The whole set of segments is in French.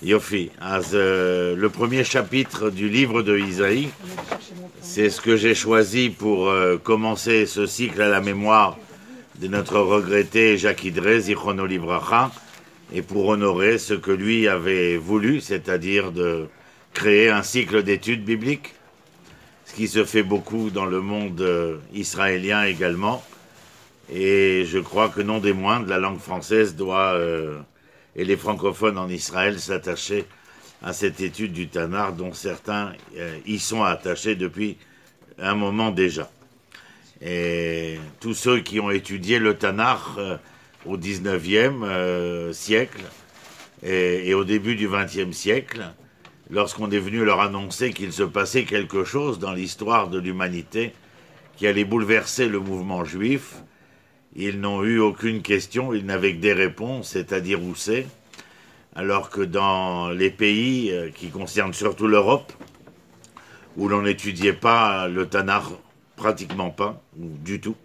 Yofi. Le premier chapitre du livre de Isaïe, c'est ce que j'ai choisi pour commencer ce cycle à la mémoire de notre regretté Jacques Idré, Zichrono Livracha, et pour honorer ce que lui avait voulu, c'est-à-dire de créer un cycle d'études bibliques, ce qui se fait beaucoup dans le monde israélien également. Et je crois que non des moindres, la langue française doit, et les francophones en Israël, s'attacher à cette étude du Tanakh, dont certains y sont attachés depuis un moment déjà. Et tous ceux qui ont étudié le Tanakh au 19e siècle et au début du 20e siècle, lorsqu'on est venu leur annoncer qu'il se passait quelque chose dans l'histoire de l'humanité qui allait bouleverser le mouvement juif, ils n'ont eu aucune question, ils n'avaient que des réponses, c'est-à-dire où c'est, alors que dans les pays qui concernent surtout l'Europe, où l'on n'étudiait pas le Tanakh, pratiquement pas, ou du tout,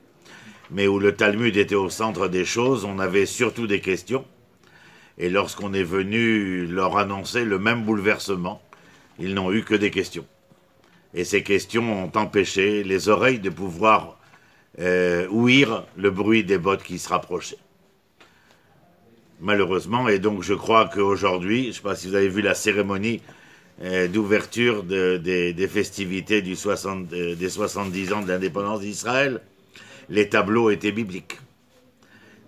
mais où le Talmud était au centre des choses, on avait surtout des questions. Et lorsqu'on est venu leur annoncer le même bouleversement, ils n'ont eu que des questions. Et ces questions ont empêché les oreilles de pouvoir ouïr le bruit des bottes qui se rapprochaient. Malheureusement, et donc je crois qu'aujourd'hui, je ne sais pas si vous avez vu la cérémonie d'ouverture des festivités des 70 ans de l'indépendance d'Israël, les tableaux étaient bibliques.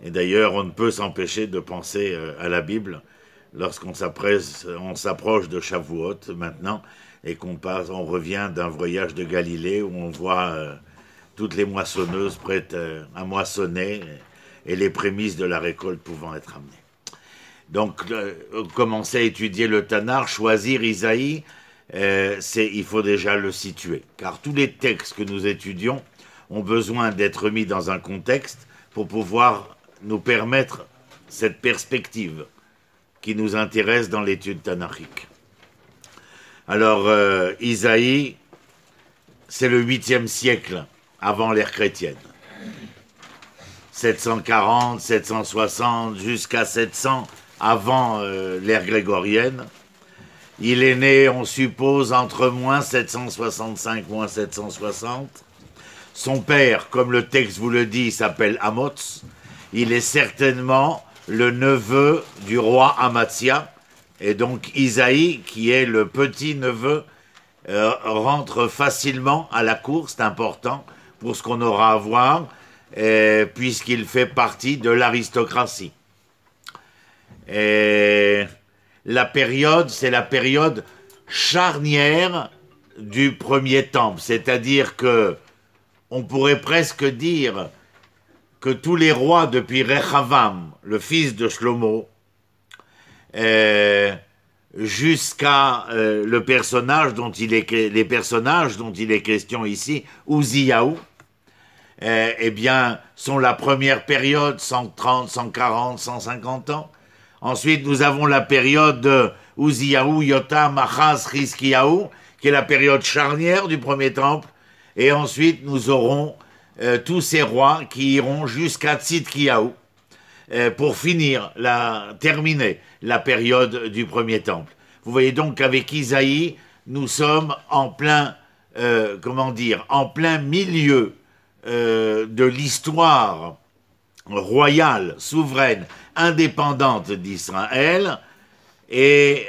Et d'ailleurs, on ne peut s'empêcher de penser à la Bible lorsqu'on s'approche de Shavuot maintenant et on revient d'un voyage de Galilée où on voit toutes les moissonneuses prêtes à moissonner et les prémices de la récolte pouvant être amenées. Donc, commencer à étudier le Tanakh, choisir Isaïe, il faut déjà le situer. Car tous les textes que nous étudions ont besoin d'être mis dans un contexte pour pouvoir nous permettre cette perspective qui nous intéresse dans l'étude tanakhique. Alors, Isaïe, c'est le 8e siècle avant l'ère chrétienne. 740, 760, jusqu'à 700 avant l'ère grégorienne. Il est né, on suppose, entre moins 765, moins 760. Son père, comme le texte vous le dit, s'appelle Amoz. Il est certainement le neveu du roi Amatzia. Et donc Isaïe, qui est le petit-neveu, rentre facilement à la cour, c'est important pour ce qu'on aura à voir, puisqu'il fait partie de l'aristocratie. Et la période, c'est la période charnière du premier temple, c'est-à-dire que on pourrait presque dire que tous les rois depuis Rechavam, le fils de Shlomo, jusqu'à les personnages dont il est question ici, Uziyahu, eh bien, sont la première période, 130, 140, 150 ans. Ensuite, nous avons la période de Uziyahu, Yotam, Achaz, Chizkiyahu, qui est la période charnière du premier temple. Et ensuite, nous aurons tous ces rois qui iront jusqu'à Tzidkiyahu pour terminer la période du premier temple. Vous voyez donc qu'avec Isaïe, nous sommes en plein milieu de l'histoire royale, souveraine, indépendante d'Israël, et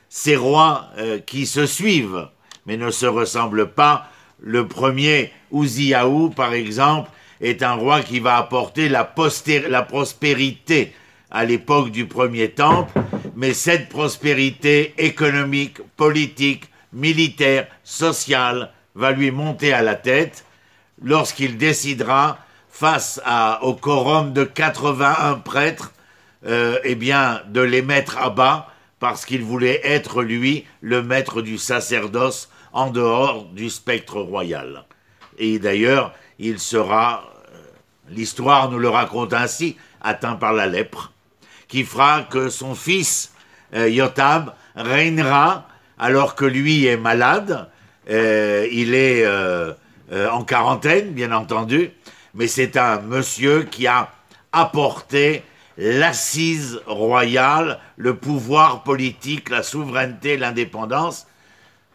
ces rois qui se suivent, mais ne se ressemblent pas. Le premier, Uziyahu, par exemple, est un roi qui va apporter la prospérité à l'époque du premier temple, mais cette prospérité économique, politique, militaire, sociale va lui monter à la tête lorsqu'il décidera, face au quorum de 81 prêtres, de les mettre à bas parce qu'il voulait être, lui, le maître du sacerdoce en dehors du spectre royal. Et d'ailleurs, il sera, l'histoire nous le raconte ainsi, atteint par la lèpre, qui fera que son fils, Yotam, régnera alors que lui est malade. Il est en quarantaine, bien entendu, mais c'est un monsieur qui a apporté l'assise royale, le pouvoir politique, la souveraineté, l'indépendance.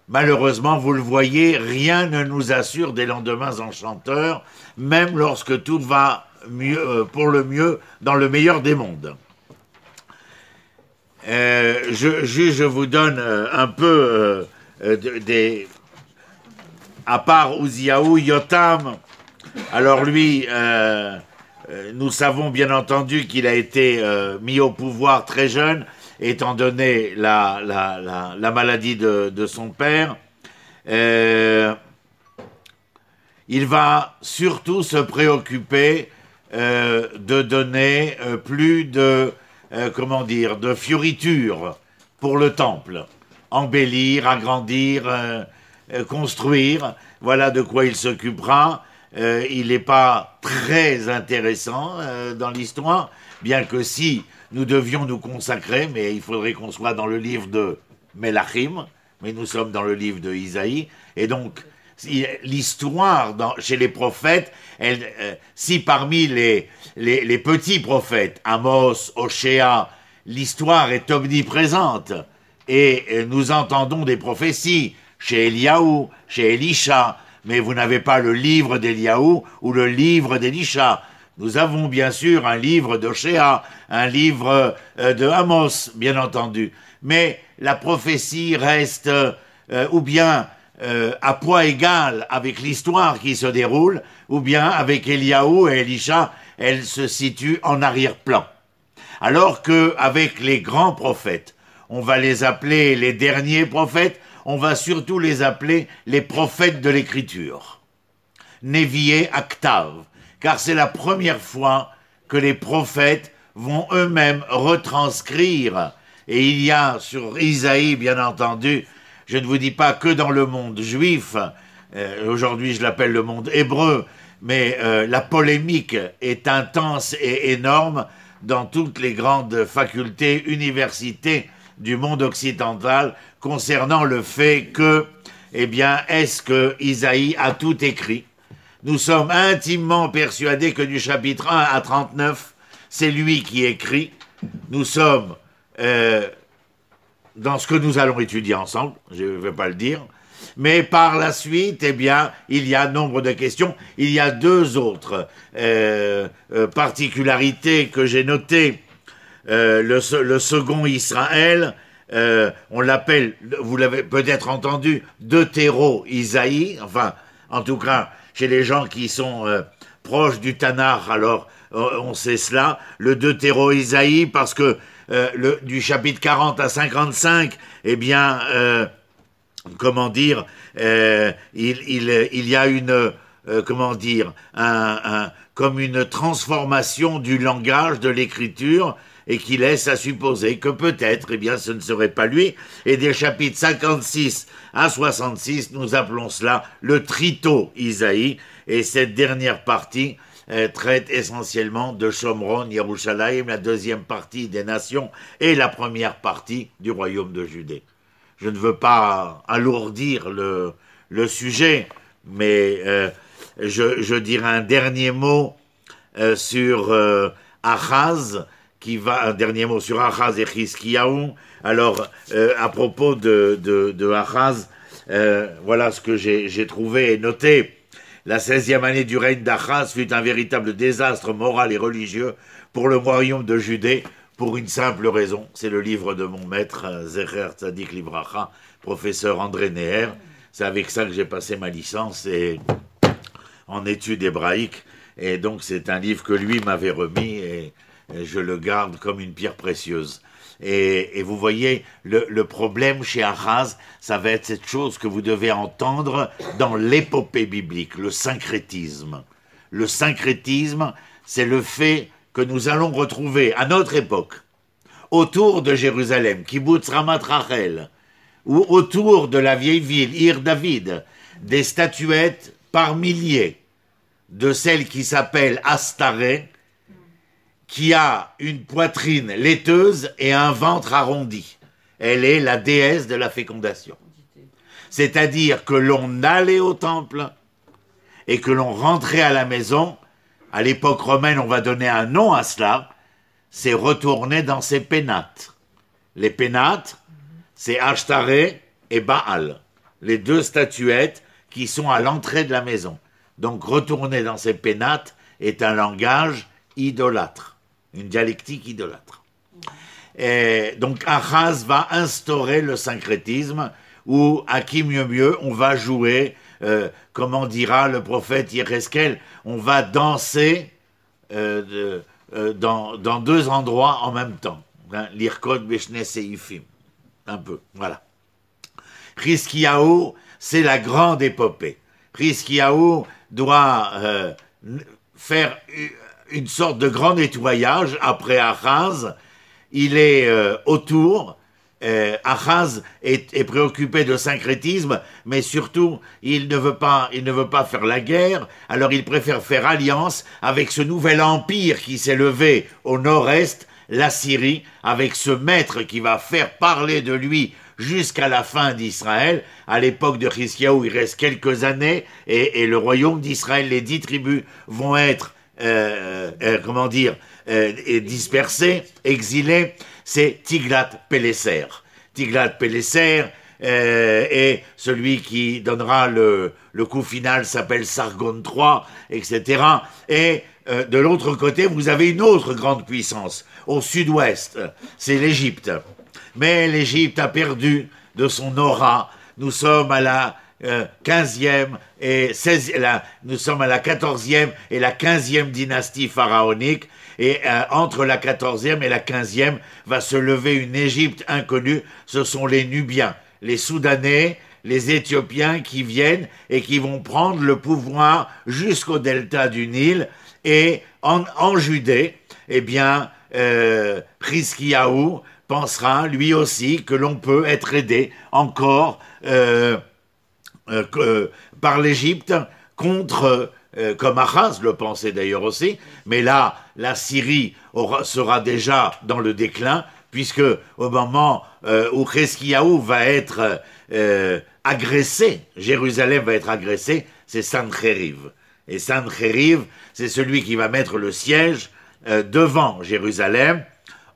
Malheureusement, vous le voyez, rien ne nous assure des lendemains enchanteurs, même lorsque tout va mieux, pour le mieux dans le meilleur des mondes. Je vous donne un peu à part Uziaou, Yotam. Alors lui, nous savons bien entendu qu'il a été mis au pouvoir très jeune, étant donné la maladie de son père. Il va surtout se préoccuper de donner plus de de fioritures pour le temple, embellir, agrandir, construire, voilà de quoi il s'occupera. Il n'est pas très intéressant dans l'histoire, bien que si nous devions nous consacrer, mais il faudrait qu'on soit dans le livre de Melachim, mais nous sommes dans le livre de Isaïe, et donc l'histoire chez les prophètes, si parmi les petits prophètes, Amos, Oshéa, l'histoire est omniprésente, et nous entendons des prophéties chez Eliaou, chez Elisha, mais vous n'avez pas le livre d'Eliaou ou le livre d'Elisha. Nous avons bien sûr un livre d'Oshéa, un livre de Amos, bien entendu, mais la prophétie reste ou bien à poids égal avec l'histoire qui se déroule, ou bien avec Eliaou et Elisha, elle se situe en arrière-plan. Alors qu'avec les grands prophètes, on va les appeler les derniers prophètes, on va surtout les appeler les prophètes de l'écriture. Nevié Aktav, car c'est la première fois que les prophètes vont eux-mêmes retranscrire. Et il y a sur Isaïe, bien entendu, je ne vous dis pas que dans le monde juif, aujourd'hui je l'appelle le monde hébreu, mais la polémique est intense et énorme dans toutes les grandes facultés, universités du monde occidental concernant le fait que, eh bien, est-ce que Isaïe a tout écrit? Nous sommes intimement persuadés que du chapitre 1 à 39, c'est lui qui écrit. Nous sommes dans ce que nous allons étudier ensemble, je ne vais pas le dire, mais par la suite, eh bien, il y a nombre de questions. Il y a deux autres particularités que j'ai notées. Le second Israël, on l'appelle, vous l'avez peut-être entendu, Deutéro-Isaïe, enfin, en tout cas, chez les gens qui sont proches du Tanakh, alors on sait cela, le Deutéro-Isaïe, parce que du chapitre 40 à 55, eh bien, comment dire, il y a une, comment dire, comme une transformation du langage, de l'écriture, et qui laisse à supposer que peut-être, eh bien, ce ne serait pas lui. Et des chapitres 56 à 66, nous appelons cela le Trito Isaïe, et cette dernière partie traite essentiellement de Shomron, Yerushalayim, la deuxième partie des nations et la première partie du royaume de Judée. Je ne veux pas alourdir le sujet, mais je dirai un dernier mot sur Achaz, un dernier mot sur Achaz et Chizkiyahu. Alors, à propos de Achaz, voilà ce que j'ai trouvé et noté. La 16e année du règne d'Achaz fut un véritable désastre moral et religieux pour le royaume de Judée, pour une simple raison. C'est le livre de mon maître, Zecher Tzadik Livracha, professeur André Neher. C'est avec ça que j'ai passé ma licence en études hébraïques. Et donc, c'est un livre que lui m'avait remis et je le garde comme une pierre précieuse. Et vous voyez, le problème chez Achaz, ça va être cette chose que vous devez entendre dans l'épopée biblique, le syncrétisme. Le syncrétisme, c'est le fait que nous allons retrouver à notre époque, autour de Jérusalem, Kibbutz Ramat Rachel, ou autour de la vieille ville, Ir David, des statuettes par milliers de celle qui s'appelle Astaré, qui a une poitrine laiteuse et un ventre arrondi. Elle est la déesse de la fécondation. C'est-à-dire que l'on allait au temple et que l'on rentrait à la maison. À l'époque romaine, on va donner un nom à cela. c'est retourner dans ses pénates. Les pénates, c'est Ashtaré et Baal, les deux statuettes qui sont à l'entrée de la maison. Donc retourner dans ses pénates est un langage idolâtre, une dialectique idolâtre. Et donc Achaz va instaurer le syncrétisme où, à qui mieux, on va jouer, comment dira le prophète Yéreskel, on va danser dans deux endroits en même temps. Hein, L'Irkod Beshne Seifim. Un peu, voilà. Chizkiyahu, c'est la grande épopée. Chizkiyahu doit faire une sorte de grand nettoyage après Achaz. Il est autour. Achaz est préoccupé de syncrétisme, mais surtout, il ne veut pas faire la guerre, alors il préfère faire alliance avec ce nouvel empire qui s'est levé au nord-est, la Syrie, avec ce maître qui va faire parler de lui jusqu'à la fin d'Israël. À l'époque de Chizkiyahu, il reste quelques années, et le royaume d'Israël, les 10 tribus, vont être, dispersés, exilés. C'est Tiglath-Pileser. Tiglath-Pileser est celui qui donnera le coup final, s'appelle Sargon III, etc. Et de l'autre côté, vous avez une autre grande puissance, au sud-ouest, c'est l'Égypte. Mais l'Égypte a perdu de son aura. Nous sommes à la 15e et 16e, nous sommes à la 14e et la 15e dynastie pharaonique. Et entre la 14e et la 15e va se lever une Égypte inconnue, ce sont les Nubiens, les Soudanais, les Éthiopiens qui viennent et qui vont prendre le pouvoir jusqu'au delta du Nil. Et en Judée, eh bien, Chizkiyahu pensera lui aussi que l'on peut être aidé encore par l'Égypte contre... comme Achaz le pensait d'ailleurs aussi, mais là, la Syrie sera déjà dans le déclin, puisque au moment où Chizkiyahu va être agressé, Jérusalem va être agressée, c'est Sancheriv. Et Sancheriv, c'est celui qui va mettre le siège devant Jérusalem.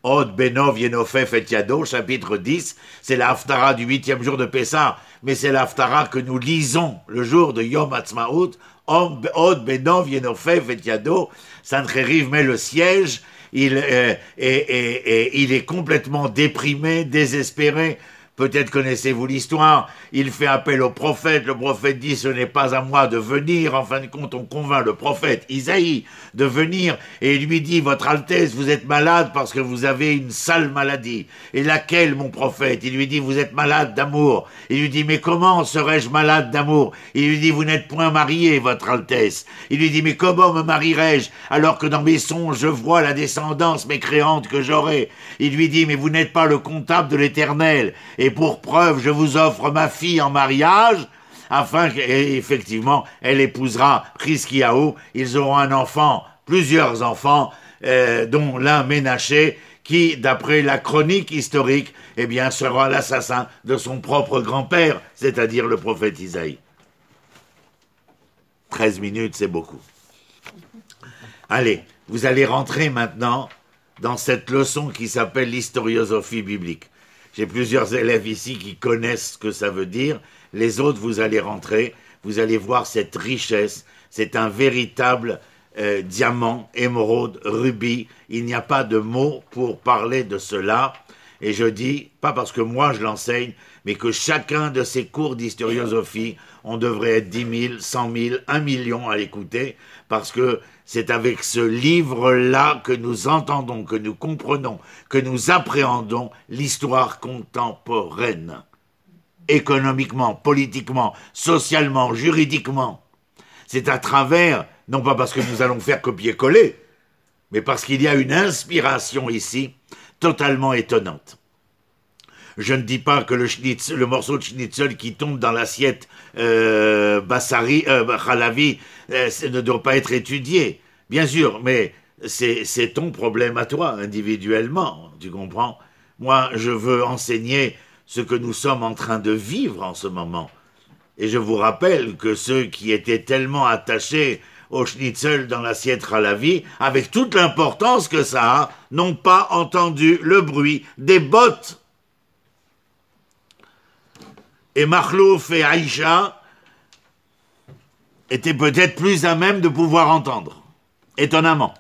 Od Benov Yenofef et Yado, chapitre 10, c'est la Haftara du 8e jour de Pessah, mais c'est la Haftara que nous lisons le jour de Yom Ha'atzmaut. Od Benov Yenofef et Yado, Sancheriv met le siège, il est complètement déprimé, désespéré. Peut-être connaissez-vous l'histoire, il fait appel au prophète, le prophète dit « ce n'est pas à moi de venir », en fin de compte on convainc le prophète Isaïe de venir, et il lui dit « Votre Altesse, vous êtes malade parce que vous avez une sale maladie ». Et laquelle, mon prophète? Il lui dit « Vous êtes malade d'amour ». Il lui dit « Mais comment serais-je malade d'amour ?» Il lui dit « Vous n'êtes point marié, votre Altesse ». Il lui dit « Mais comment me marierai-je alors que dans mes songes je vois la descendance mécréante que j'aurai ?» Il lui dit « Mais vous n'êtes pas le comptable de l'Éternel ». Et pour preuve, je vous offre ma fille en mariage, afin que, et effectivement, elle épousera Chizkiyahu. Ils auront un enfant, plusieurs enfants, dont l'un Ménaché, qui, d'après la chronique historique, eh bien, sera l'assassin de son propre grand-père, c'est-à-dire le prophète Isaïe. 13 minutes, c'est beaucoup. Allez, vous allez rentrer maintenant dans cette leçon qui s'appelle l'historiosophie biblique. J'ai plusieurs élèves ici qui connaissent ce que ça veut dire. Les autres, vous allez rentrer, vous allez voir cette richesse. C'est un véritable diamant, émeraude, rubis. Il n'y a pas de mots pour parler de cela. Et je dis, pas parce que moi je l'enseigne, mais que chacun de ces cours d'historiosophie, on devrait être 10 000, 100 000, 1 million à l'écouter, parce que c'est avec ce livre-là que nous entendons, que nous comprenons, que nous appréhendons l'histoire contemporaine, économiquement, politiquement, socialement, juridiquement. C'est à travers, non pas parce que nous allons faire copier-coller, mais parce qu'il y a une inspiration ici totalement étonnante. Je ne dis pas que le morceau de schnitzel qui tombe dans l'assiette Bassari, Khalavi, ne doit pas être étudié. Bien sûr, mais c'est ton problème à toi, individuellement, tu comprends? Moi, je veux enseigner ce que nous sommes en train de vivre en ce moment. Et je vous rappelle que ceux qui étaient tellement attachés au schnitzel dans l'assiette Halavi, avec toute l'importance que ça a, n'ont pas entendu le bruit des bottes. Et Makhlouf et Aïcha étaient peut-être plus à même de pouvoir entendre, étonnamment.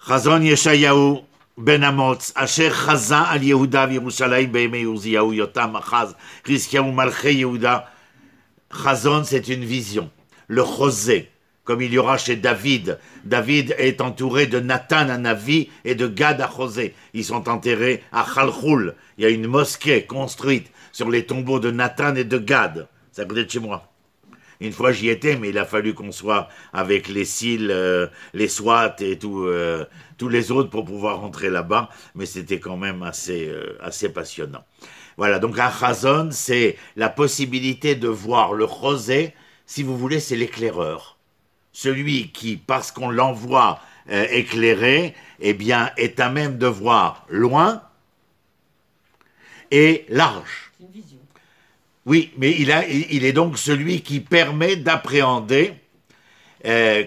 Chazon Yeshayahu ben Amotz, Asher Chaza al Yehuda v'Yerushalayim be'emei Uziyahu Yotam Achaz, Rizkiyahu Malchei Yehuda. Chazon, c'est une vision. Le Chosé, comme il y aura chez David. David est entouré de Nathan à Navi et de Gad à Chosé. Ils sont enterrés à Chalchoul. Il y a une mosquée construite sur les tombeaux de Nathan et de Gad. C'est à côté de chez moi. Une fois j'y étais, mais il a fallu qu'on soit avec les SEAL, les SWAT et tous les autres pour pouvoir rentrer là-bas. Mais c'était quand même assez passionnant. Voilà, donc un chazon, c'est la possibilité de voir le chosé, si vous voulez, c'est l'éclaireur. Celui qui, parce qu'on l'envoie éclairé, eh bien, est à même de voir loin et large. C'est une vision. Oui, mais il est donc celui qui permet d'appréhender,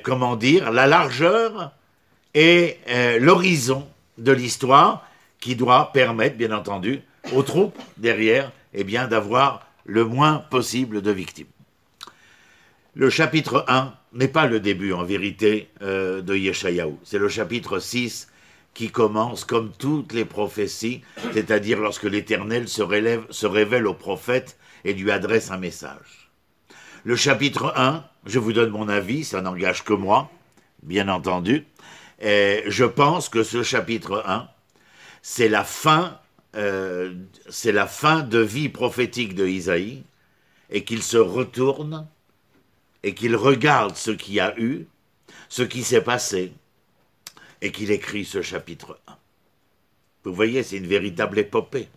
comment dire, la largeur et l'horizon de l'histoire qui doit permettre, bien entendu, aux troupes derrière, eh bien, d'avoir le moins possible de victimes. Le chapitre 1 n'est pas le début, en vérité, de Yeshayahu. C'est le chapitre 6 qui commence comme toutes les prophéties, c'est-à-dire lorsque l'Éternel se révèle au prophète et lui adresse un message. Le chapitre 1, je vous donne mon avis, ça n'engage que moi, bien entendu, et je pense que ce chapitre 1, c'est la fin de vie prophétique de Isaïe, et qu'il se retourne, et qu'il regarde ce qu'il y a eu, ce qui s'est passé, et qu'il écrit ce chapitre 1. Vous voyez, c'est une véritable épopée.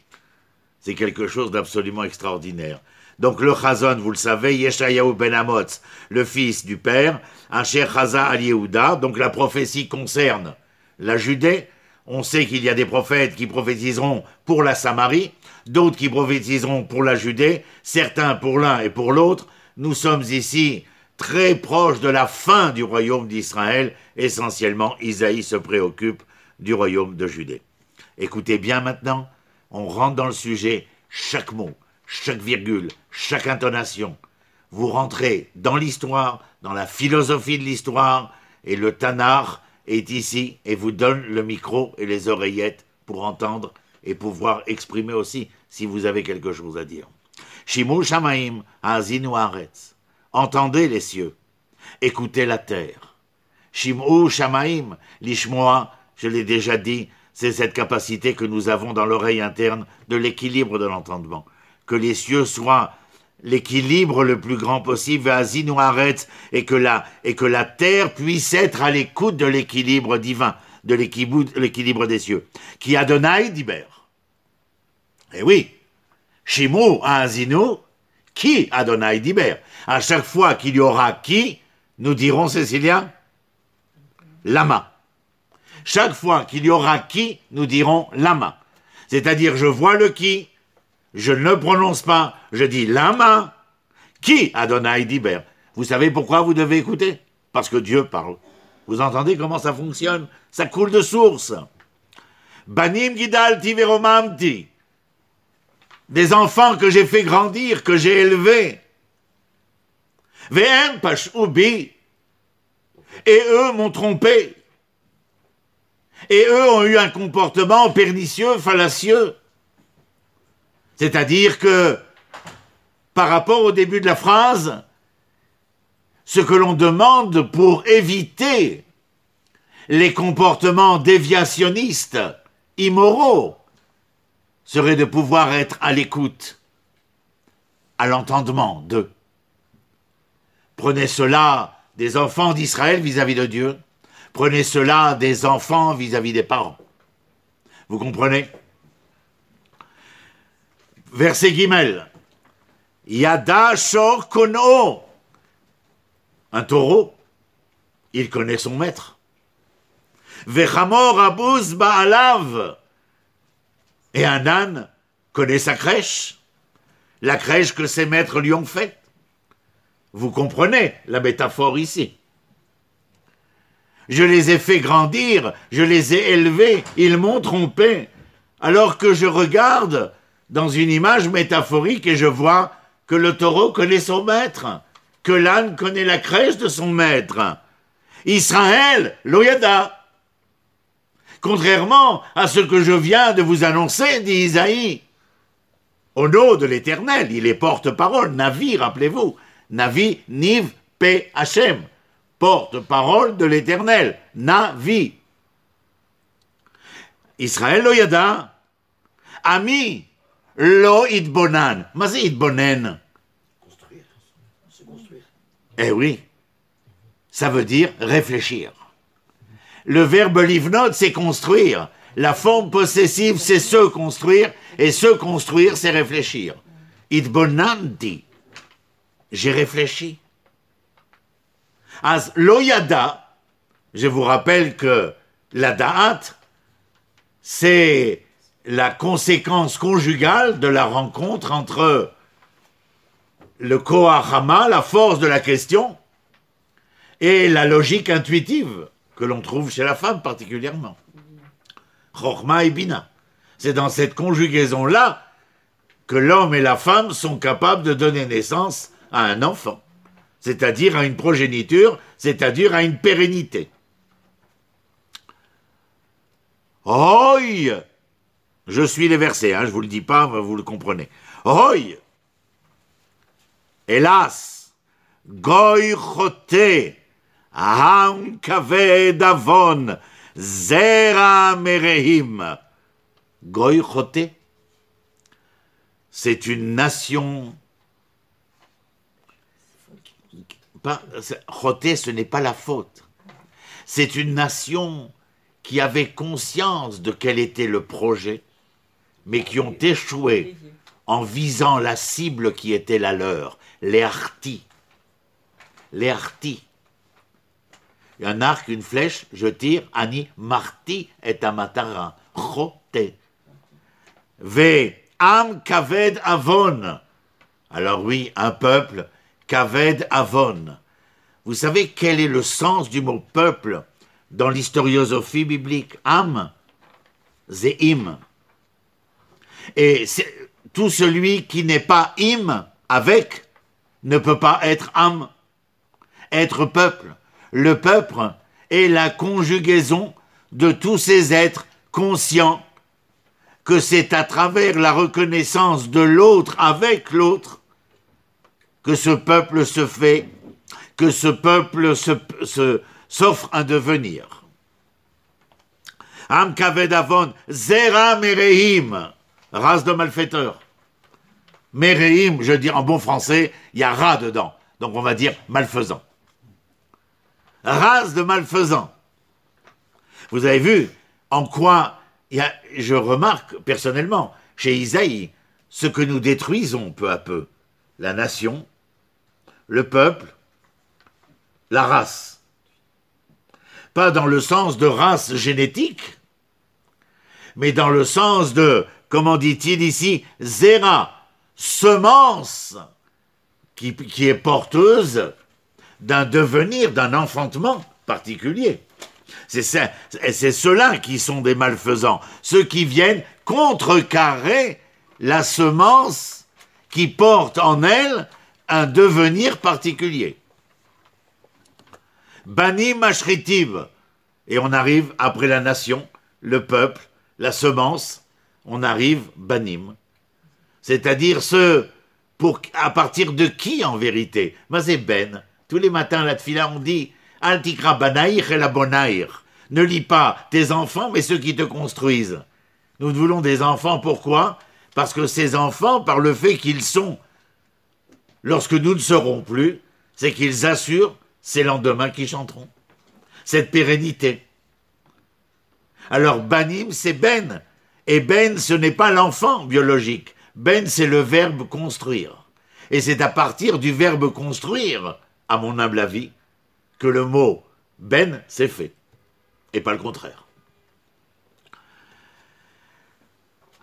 C'est quelque chose d'absolument extraordinaire. Donc le Chazon, vous le savez, Yeshayahu ben Amotz, le fils du père, Asher Chaza al Yehuda, donc la prophétie concerne la Judée. On sait qu'il y a des prophètes qui prophétiseront pour la Samarie, d'autres qui prophétiseront pour la Judée, certains pour l'un et pour l'autre. Nous sommes ici très proches de la fin du royaume d'Israël. Essentiellement, Isaïe se préoccupe du royaume de Judée. Écoutez bien maintenant, on rentre dans le sujet, chaque mot, chaque virgule, chaque intonation. Vous rentrez dans l'histoire, dans la philosophie de l'histoire, et le Tanakh est ici et vous donne le micro et les oreillettes pour entendre et pouvoir exprimer aussi si vous avez quelque chose à dire. Shimu Shamaim Azinu Haaretz. Entendez les cieux, écoutez la terre. Shimu Shamaim Lishmoa, je l'ai déjà dit, c'est cette capacité que nous avons dans l'oreille interne de l'équilibre de l'entendement. Que les cieux soient l'équilibre le plus grand possible, Azinu Haaretz, et que la terre puisse être à l'écoute de l'équilibre divin, de l'équilibre des cieux. Qui Adonai Diber. Eh oui, Shimu Azinu, qui Adonai Diber. À chaque fois qu'il y aura qui, nous dirons, Cécilia, Lama. Chaque fois qu'il y aura qui, nous dirons Lama. C'est-à-dire, je vois le qui, je ne le prononce pas, je dis Lama, qui Adonai Diber. Vous savez pourquoi vous devez écouter? Parce que Dieu parle. Vous entendez comment ça fonctionne? Ça coule de source. Banim Gidalti Veromamti. Des enfants que j'ai fait grandir, que j'ai élevés. Ve'em Pashubi. Et eux m'ont trompé. Et eux ont eu un comportement pernicieux, fallacieux. C'est-à-dire que, par rapport au début de la phrase, ce que l'on demande pour éviter les comportements déviationnistes, immoraux, serait de pouvoir être à l'écoute, à l'entendement d'eux. Prenez cela des enfants d'Israël vis-à-vis de Dieu, prenez cela des enfants vis-à-vis des parents. Vous comprenez? Verset Gimel. Yada shor kono. Un taureau, il connaît son maître. Vechamor abuz ba'alav. Et un âne connaît sa crèche, la crèche que ses maîtres lui ont faite. Vous comprenez la métaphore ici. Je les ai fait grandir, je les ai élevés, ils m'ont trompé. Alors que je regarde dans une image métaphorique et je vois que le taureau connaît son maître, que l'âne connaît la crèche de son maître. Israël, l'Oyada. Contrairement à ce que je viens de vous annoncer, dit Isaïe. Au nom de l'Éternel, il est porte-parole, Navi, rappelez-vous. Navi, Niv, Pe, Hachem. Porte-parole de l'Éternel, Navi. Israël lo yada, Ami lo itbonan. Mais c'est itbonen. Construire, se construire. Eh oui, ça veut dire réfléchir. Le verbe livnot, c'est construire. La forme possessive, c'est se construire. Et se construire, c'est réfléchir. Itbonanti. J'ai réfléchi. As loyada, je vous rappelle que la da'at, c'est la conséquence conjugale de la rencontre entre le koahama, la force de la question, et la logique intuitive que l'on trouve chez la femme particulièrement. Chochma et Bina. C'est dans cette conjugaison-là que l'homme et la femme sont capables de donner naissance à un enfant, c'est-à-dire à une progéniture, c'est-à-dire à une pérennité. Hoi, je suis les versets, je ne vous le dis pas, mais vous le comprenez. Hoi, hélas, goy chote, ham kaved avon, zera merehim. Goy chote, c'est une nation. Choté, ce n'est pas la faute. C'est une nation qui avait conscience de quel était le projet, mais qui ont échoué en visant la cible qui était la leur, les hartis. Les hartis. Un arc, une flèche, je tire, ani marti et amatara. Choté. Ve am kaved avon. Alors oui, un peuple, kaved avon. Vous savez quel est le sens du mot peuple dans l'historiosophie biblique? Am, zeim. Et tout celui qui n'est pas im, avec, ne peut pas être am, être peuple. Le peuple est la conjugaison de tous ces êtres conscients que c'est à travers la reconnaissance de l'autre avec l'autre que ce peuple se fait, que ce peuple s'offre un devenir. Am kaved avon, zera merehim, race de malfaiteurs. Merehim, je dis en bon français, il y a rat dedans, donc on va dire malfaisant. Race de malfaisants. Vous avez vu en quoi, je remarque personnellement, chez Isaïe, ce que nous détruisons peu à peu, la nation, le peuple, la race. Pas dans le sens de race génétique, mais dans le sens de, comment dit-il ici, zera, semence, qui est porteuse d'un devenir, d'un enfantement particulier. C'est ceux-là qui sont des malfaisants, ceux qui viennent contrecarrer la semence qui porte en elle un devenir particulier. Banim mashritiv, et on arrive après la nation, le peuple, la semence, on arrive banim. C'est-à-dire à partir de qui en vérité? C'est ben. Tous les matins, la tfila, on dit Al tikra banaïr et la bonaïr. Ne lis pas tes enfants, mais ceux qui te construisent. Nous voulons des enfants, pourquoi? Parce que ces enfants, par le fait qu'ils sont, lorsque nous ne serons plus, c'est qu'ils assurent ces lendemains qui chanteront. Cette pérennité. Alors, banim, c'est ben. Et ben, ce n'est pas l'enfant biologique. Ben, c'est le verbe construire. Et c'est à partir du verbe construire, à mon humble avis, que le mot ben s'est fait, et pas le contraire.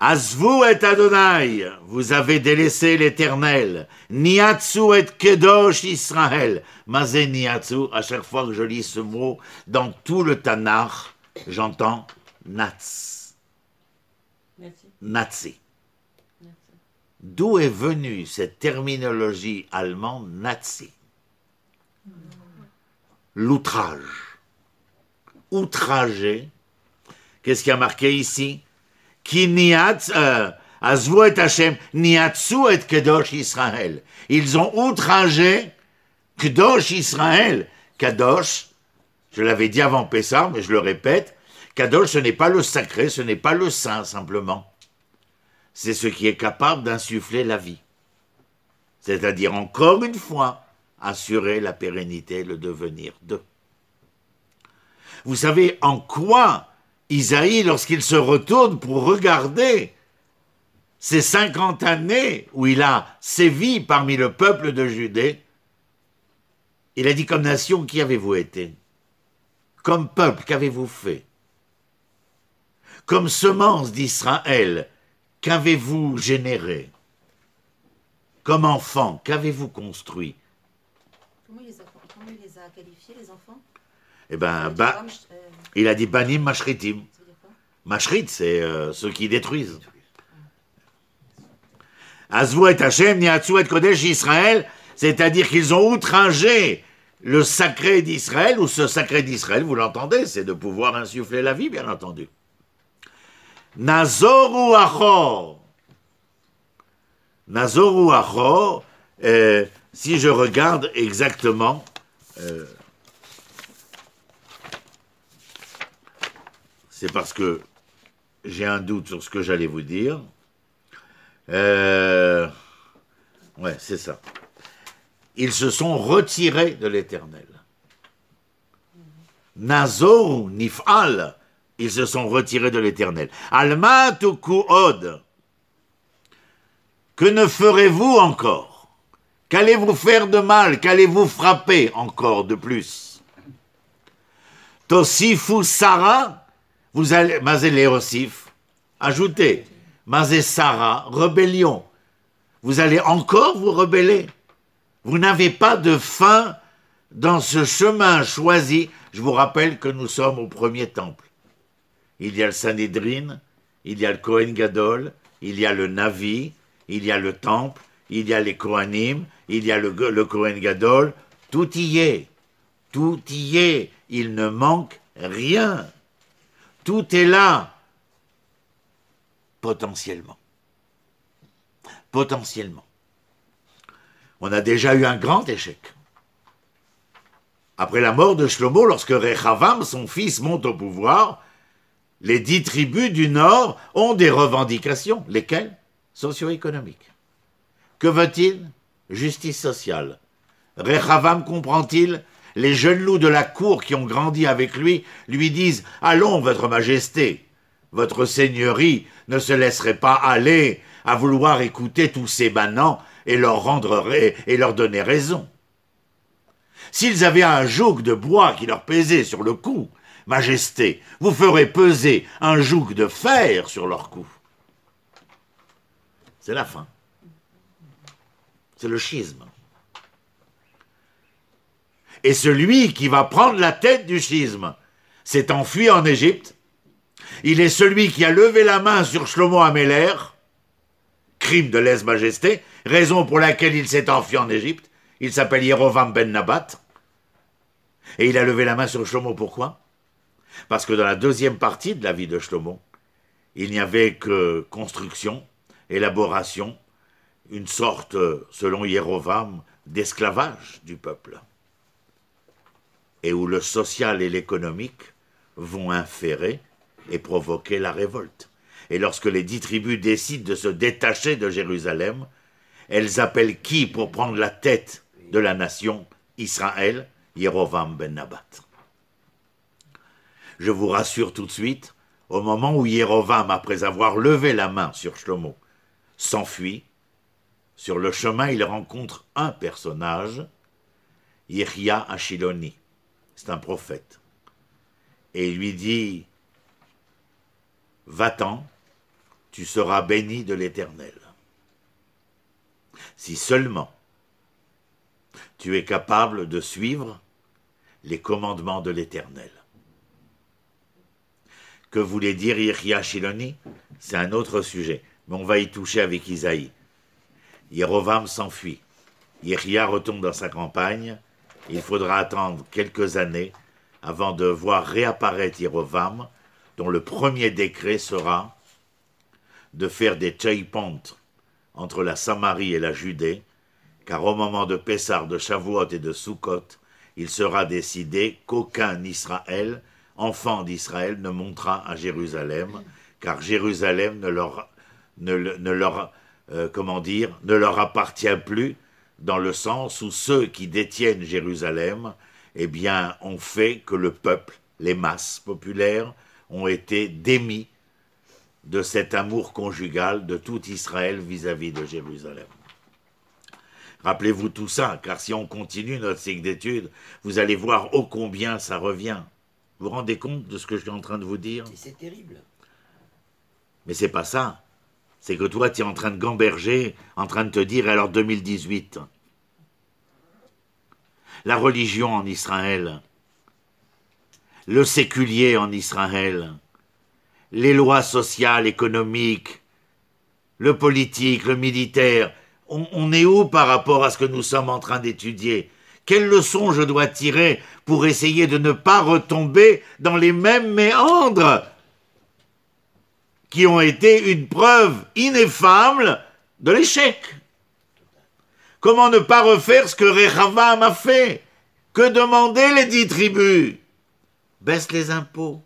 Azvu et Adonai, vous avez délaissé l'Éternel. Niatsu et Kedosh Israël. Mazé Niatsu, à chaque fois que je lis ce mot, dans tout le Tanakh, j'entends Nats. Nazi. D'où est venue cette terminologie allemande Nazi? L'outrage. Outragé. Qu'est-ce qui a marqué ici? Qui niatz, azvu et Hashem, niatsu et Kedosh Israël. Ils ont outragé Kedosh Israël. Kadosh, je l'avais dit avant Pessah, mais je le répète, Kadosh, ce n'est pas le sacré, ce n'est pas le saint simplement. C'est ce qui est capable d'insuffler la vie. C'est-à-dire, encore une fois, assurer la pérennité, le devenir de. Vous savez en quoi Isaïe, lorsqu'il se retourne pour regarder ces 50 années où il a sévi parmi le peuple de Judée, il a dit comme nation, qui avez-vous été? Comme peuple, qu'avez-vous fait? Comme semence d'Israël, qu'avez-vous généré? Comme enfant, qu'avez-vous construit? Comment il les a qualifiés, les enfants? Eh bien, il a dit Banim Mashritim. Mashrit, c'est ceux qui détruisent. Azvu et Hashem, Niatsu et Kodesh Israël, c'est-à-dire qu'ils ont outragé le sacré d'Israël, ou ce sacré d'Israël, vous l'entendez, c'est de pouvoir insuffler la vie, bien entendu. Nazoru Achor. Nazoru Achor, si je regarde exactement, c'est parce que j'ai un doute sur ce que j'allais vous dire. Ouais, c'est ça. Ils se sont retirés de l'Éternel. Nazoru Nif'al, ils se sont retirés de l'Éternel. Alma Tukuod, que ne ferez-vous encore? Qu'allez-vous faire de mal? Qu'allez-vous frapper encore de plus? Tosifu Sarah, vous allez, Mazé Léosif, ajoutez, Mazé Sarah, rébellion. Vous allez encore vous rebeller. Vous n'avez pas de fin dans ce chemin choisi. Je vous rappelle que nous sommes au premier temple. Il y a le Sanhédrin, il y a le Kohen Gadol, il y a le Navi, il y a le temple, il y a les Kohanim, il y a le Kohen Gadol. Tout y est. Tout y est. Il ne manque rien. Tout est là. Potentiellement. Potentiellement. On a déjà eu un grand échec. Après la mort de Shlomo, lorsque Rechavam, son fils, monte au pouvoir, les 10 tribus du Nord ont des revendications. Lesquelles? Socio-économiques. Que veut-il? Justice sociale. Rechavam comprend-il? Les jeunes loups de la cour qui ont grandi avec lui disent « Allons, votre majesté, votre seigneurie ne se laisserait pas aller à vouloir écouter tous ces manants et leur donner raison. S'ils avaient un joug de bois qui leur pesait sur le cou, majesté, vous ferez peser un joug de fer sur leur cou. » C'est la fin. C'est le schisme. Et celui qui va prendre la tête du schisme s'est enfui en Égypte. Il est celui qui a levé la main sur Shlomo Améler, crime de lèse-majesté, raison pour laquelle il s'est enfui en Égypte. Il s'appelle Yerovam ben Nabat. Et il a levé la main sur Shlomo, pourquoi? Parce que dans la deuxième partie de la vie de Shlomo, il n'y avait que construction, élaboration, une sorte, selon Yerovam, d'esclavage du peuple. Et où le social et l'économique vont inférer et provoquer la révolte. Et lorsque les 10 tribus décident de se détacher de Jérusalem, elles appellent qui pour prendre la tête de la nation? Israël, Yerovam ben Nabat. Je vous rassure tout de suite, au moment où Yerovam, après avoir levé la main sur Shlomo, s'enfuit, sur le chemin il rencontre un personnage, Yechia Ashiloni. C'est un prophète. Et il lui dit, va-t'en, tu seras béni de l'Éternel. Si seulement tu es capable de suivre les commandements de l'Éternel. Que voulait dire Yechia Shiloni? C'est un autre sujet, mais on va y toucher avec Isaïe. Yerovam s'enfuit. Yechia retourne dans sa campagne. Il faudra attendre quelques années avant de voir réapparaître Yerovam, dont le premier décret sera de faire des tcheipont entre la Samarie et la Judée, car au moment de Pessar, de Shavuot et de Sukkot, il sera décidé qu'aucun Israël, enfant d'Israël, ne montera à Jérusalem, car Jérusalem ne leur appartient plus, dans le sens où ceux qui détiennent Jérusalem, eh bien, ont fait que le peuple, les masses populaires, ont été démis de cet amour conjugal de tout Israël vis-à-vis de Jérusalem. Rappelez-vous tout ça, car si on continue notre cycle d'études, vous allez voir ô combien ça revient. Vous vous rendez compte de ce que je suis en train de vous dire? C'est terrible. Mais c'est pas ça. C'est que toi, tu es en train de gamberger, en train de te dire, alors 2018, la religion en Israël, le séculier en Israël, les lois sociales, économiques, le politique, le militaire, on est où par rapport à ce que nous sommes en train d'étudier? Quelle leçon je dois tirer pour essayer de ne pas retomber dans les mêmes méandres qui ont été une preuve ineffable de l'échec? Comment ne pas refaire ce que Rehavam a fait? Que demander les 10 tribus? Baisse les impôts.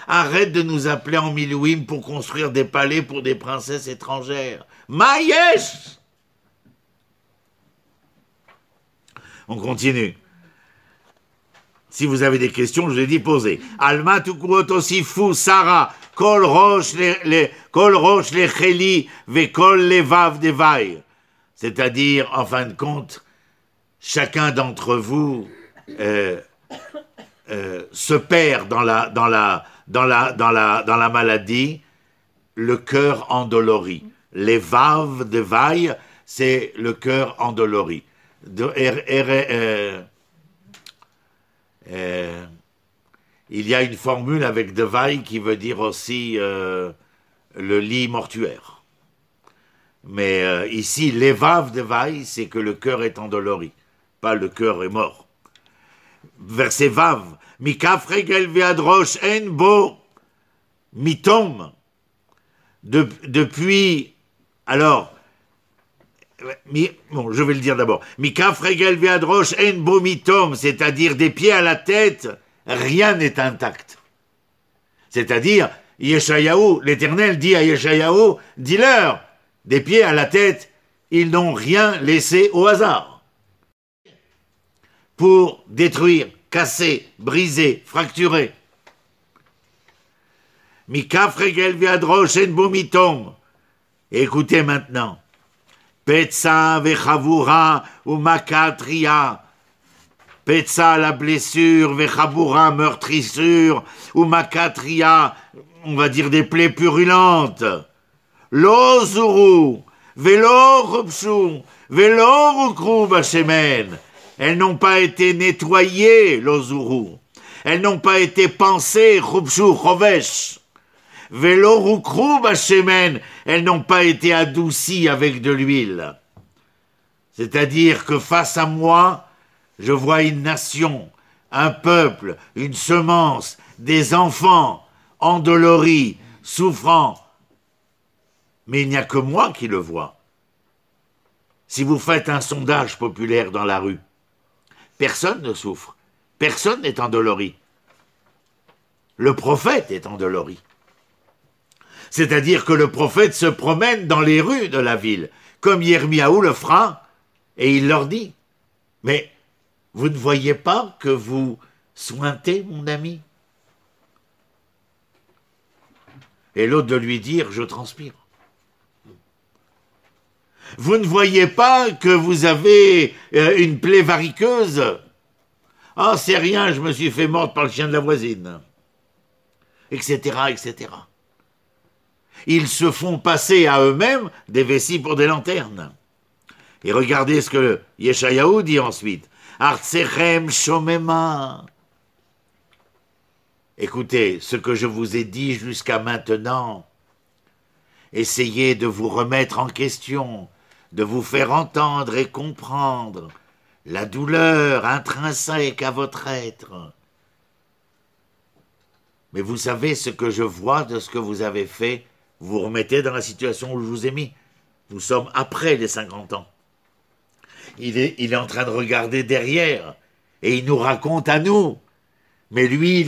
Arrête de nous appeler en milouim pour construire des palais pour des princesses étrangères. Maïesh! On continue. Si vous avez des questions, je vous ai dit posez. Alma tukuot aussi fou Sarah kol rosh le cheli ve kol levav devai. C'est-à-dire, en fin de compte, chacun d'entre vous se perd dans la maladie, le cœur endolori. Les vav de vaille, c'est le cœur endolori. Il y a une formule avec de vaille qui veut dire aussi le lit mortuaire. Mais ici, les vav de vaille, c'est que le cœur est endolori, pas le cœur est mort. Verset vav. Mikaf regel viadrosh en bo mitom. Depuis, alors, bon, je vais le dire d'abord. Mikaf regel viadrosh en bo mitom, c'est-à-dire des pieds à la tête, rien n'est intact. C'est-à-dire, Yeshayahu, l'Éternel dit à Yeshayahu, dis-leur, des pieds à la tête, ils n'ont rien laissé au hasard. Pour détruire, casser, briser, fracturer. Mikaf regel viadrosh en bo mitom. Écoutez maintenant. Petsa vechavura ou makatria. Petsa, la blessure, vechavura, meurtrissure, ou makatria, on va dire des plaies purulentes. Lo zuru, velo rupshu, velo rukru bashemen. Elles n'ont pas été nettoyées, lo zuru. Elles n'ont pas été pensées, rupshu chovesh. Velo rukru bashemen. Elles n'ont pas été adoucies avec de l'huile. C'est-à-dire que face à moi, je vois une nation, un peuple, une semence, des enfants endoloris, souffrants. Mais il n'y a que moi qui le vois. Si vous faites un sondage populaire dans la rue, personne ne souffre, personne n'est endolori. Le prophète est endolori. C'est-à-dire que le prophète se promène dans les rues de la ville, comme Yirmiyahu le fera, et il leur dit, « Mais vous ne voyez pas que vous sointez, mon ami ?» Et l'autre de lui dire, « Je transpire. » Vous ne voyez pas que vous avez une plaie variqueuse? Ah, c'est rien, je me suis fait mordre par le chien de la voisine. Etc., etc. Ils se font passer à eux-mêmes des vessies pour des lanternes. Et regardez ce que Yeshayahu dit ensuite. Artsechem shomema. Écoutez, ce que je vous ai dit jusqu'à maintenant, essayez de vous remettre en question, de vous faire entendre et comprendre la douleur intrinsèque à votre être. Mais vous savez ce que je vois de ce que vous avez fait, vous vous remettez dans la situation où je vous ai mis. Nous sommes après les 50 ans. Il est en train de regarder derrière et il nous raconte à nous. Mais lui,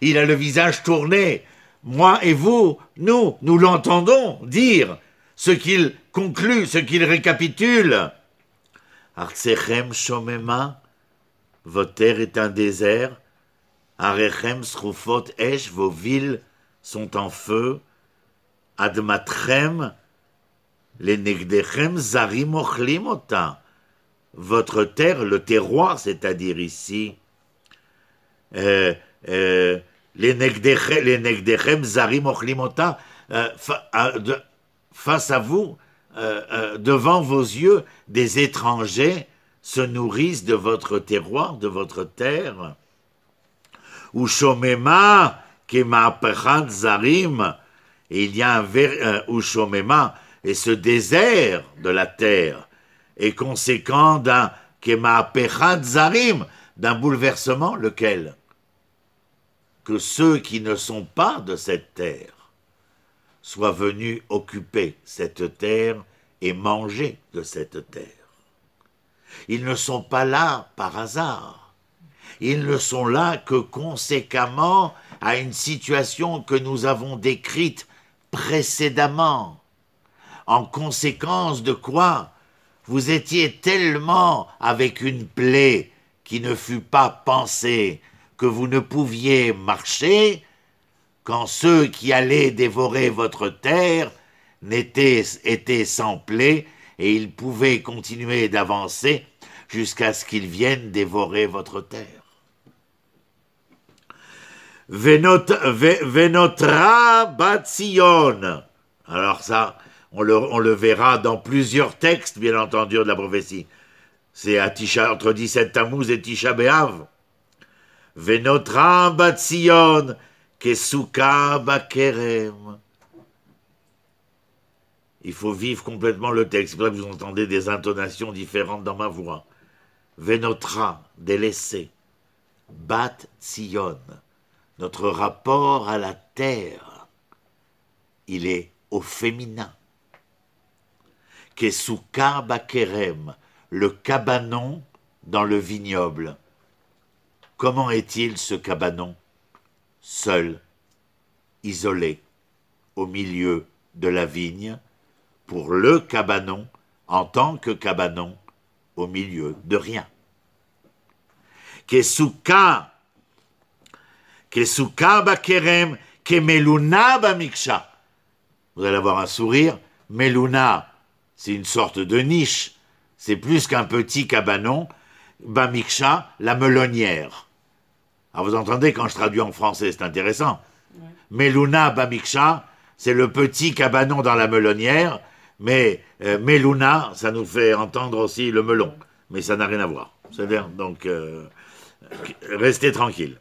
il a le visage tourné. Moi et vous, nous l'entendons dire ce qu'il conclut, ce qu'il récapitule. Artsechem shomema, votre terre est un désert. Arechem srufot esh, vos villes sont en feu. Admatrem, les negdechem zarim ochlim ota. Votre terre, le terroir, c'est-à-dire ici, les negdechem zarim ochlim ota, face à vous, devant vos yeux, des étrangers se nourrissent de votre terroir, de votre terre. Ou shomema kema'apechan zarim, et il y a un Ushomema, et ce désert de la terre est conséquent d'un Kema'apechat Zarim, d'un bouleversement, lequel? Que ceux qui ne sont pas de cette terre soient venus occuper cette terre et manger de cette terre. Ils ne sont pas là par hasard. Ils ne sont là que conséquemment à une situation que nous avons décrite précédemment, en conséquence de quoi vous étiez tellement avec une plaie qui ne fut pas pensée que vous ne pouviez marcher, quand ceux qui allaient dévorer votre terre étaient sans plaie et ils pouvaient continuer d'avancer jusqu'à ce qu'ils viennent dévorer votre terre. Venotra Batsion. Alors ça, on le verra dans plusieurs textes, bien entendu, de la prophétie. C'est entre 17 Tammuz et Tisha B'Av. Venotra Batsion, Kesuka Bakerem. Il faut vivre complètement le texte. C'est pour ça que vous entendez des intonations différentes dans ma voix. Venotra, délaissé. Bat Tzion. Notre rapport à la terre, il est au féminin. Kesuka Bakerem, le cabanon dans le vignoble. Comment est-il ce cabanon? Seul, isolé, au milieu de la vigne, pour le cabanon, en tant que cabanon, au milieu de rien. Kesuka Bakerem, Kemeluna Bamiksha. Vous allez avoir un sourire. Meluna, c'est une sorte de niche. C'est plus qu'un petit cabanon. Bamiksha, la melonnière. Alors vous entendez quand je traduis en français, c'est intéressant. Ouais. Meluna Bamiksha, c'est le petit cabanon dans la melonnière. Mais Meluna, ça nous fait entendre aussi le melon. Mais ça n'a rien à voir. C'est-à-dire, donc, restez tranquille.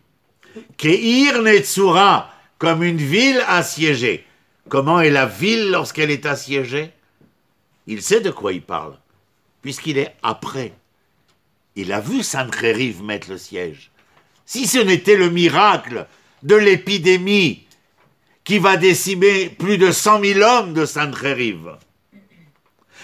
Keir Netzura, comme une ville assiégée. Comment est la ville lorsqu'elle est assiégée? Il sait de quoi il parle, puisqu'il est après. Il a vu Sancheriv mettre le siège. Si ce n'était le miracle de l'épidémie qui va décimer plus de 100 000 hommes de Sancheriv,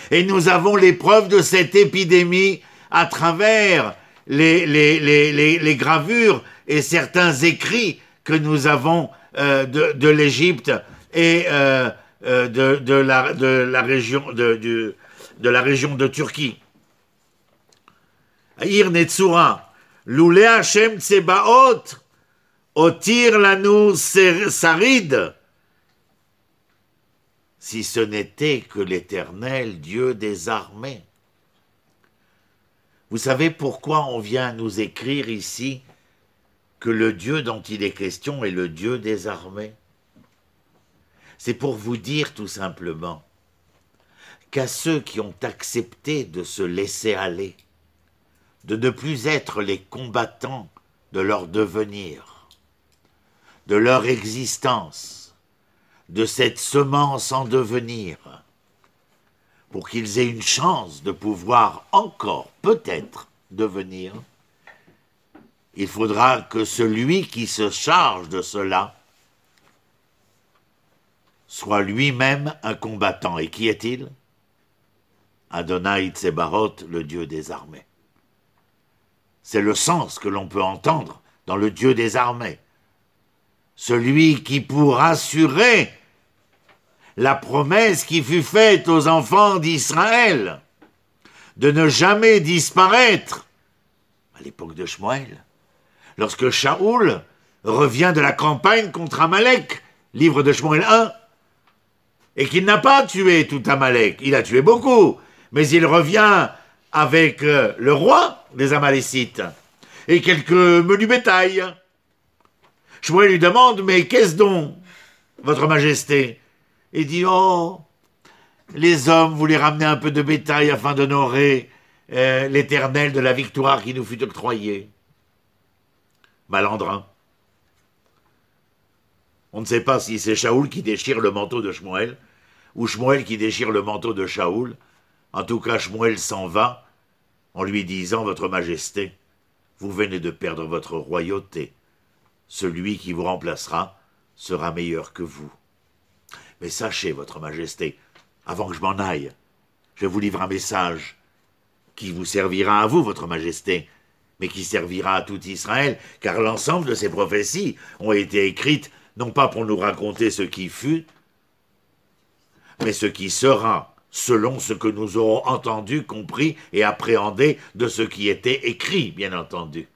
et nous avons les preuves de cette épidémie à travers les gravures et certains écrits que nous avons de l'Égypte et de la région de Turquie. Ir Netzura, Loulé Hashem Tsebaot, Otir Lanu Sarid. Si ce n'était que l'Éternel, Dieu des armées. Vous savez pourquoi on vient nous écrire ici que le Dieu dont il est question est le Dieu des armées? C'est pour vous dire tout simplement qu'à ceux qui ont accepté de se laisser aller, de ne plus être les combattants de leur devenir, de leur existence, de cette semence en devenir, pour qu'ils aient une chance de pouvoir encore, peut-être, devenir, il faudra que celui qui se charge de cela soit lui-même un combattant. Et qui est-il? Adonai Tsebarot, le Dieu des armées. C'est le sens que l'on peut entendre dans le Dieu des armées. Celui qui, pour assurer la promesse qui fut faite aux enfants d'Israël de ne jamais disparaître, à l'époque de Shmuel, lorsque Shaoul revient de la campagne contre Amalek, livre de Shmuel 1, et qu'il n'a pas tué tout Amalek, il a tué beaucoup, mais il revient avec le roi des Amalécites et quelques menus bétail. Shmuel lui demande, mais qu'est-ce donc, votre majesté? Il dit, oh, les hommes voulaient ramener un peu de bétail afin d'honorer l'Éternel de la victoire qui nous fut octroyée. Malandrin. On ne sait pas si c'est Shaoul qui déchire le manteau de Shmuel ou Shmuel qui déchire le manteau de Shaoul. En tout cas, Shmuel s'en va en lui disant, votre majesté, vous venez de perdre votre royauté. Celui qui vous remplacera sera meilleur que vous. Mais sachez, votre majesté, avant que je m'en aille, je vous livre un message qui vous servira à vous, votre majesté, mais qui servira à tout Israël, car l'ensemble de ces prophéties ont été écrites non pas pour nous raconter ce qui fut, mais ce qui sera, selon ce que nous aurons entendu, compris et appréhendé de ce qui était écrit, bien entendu.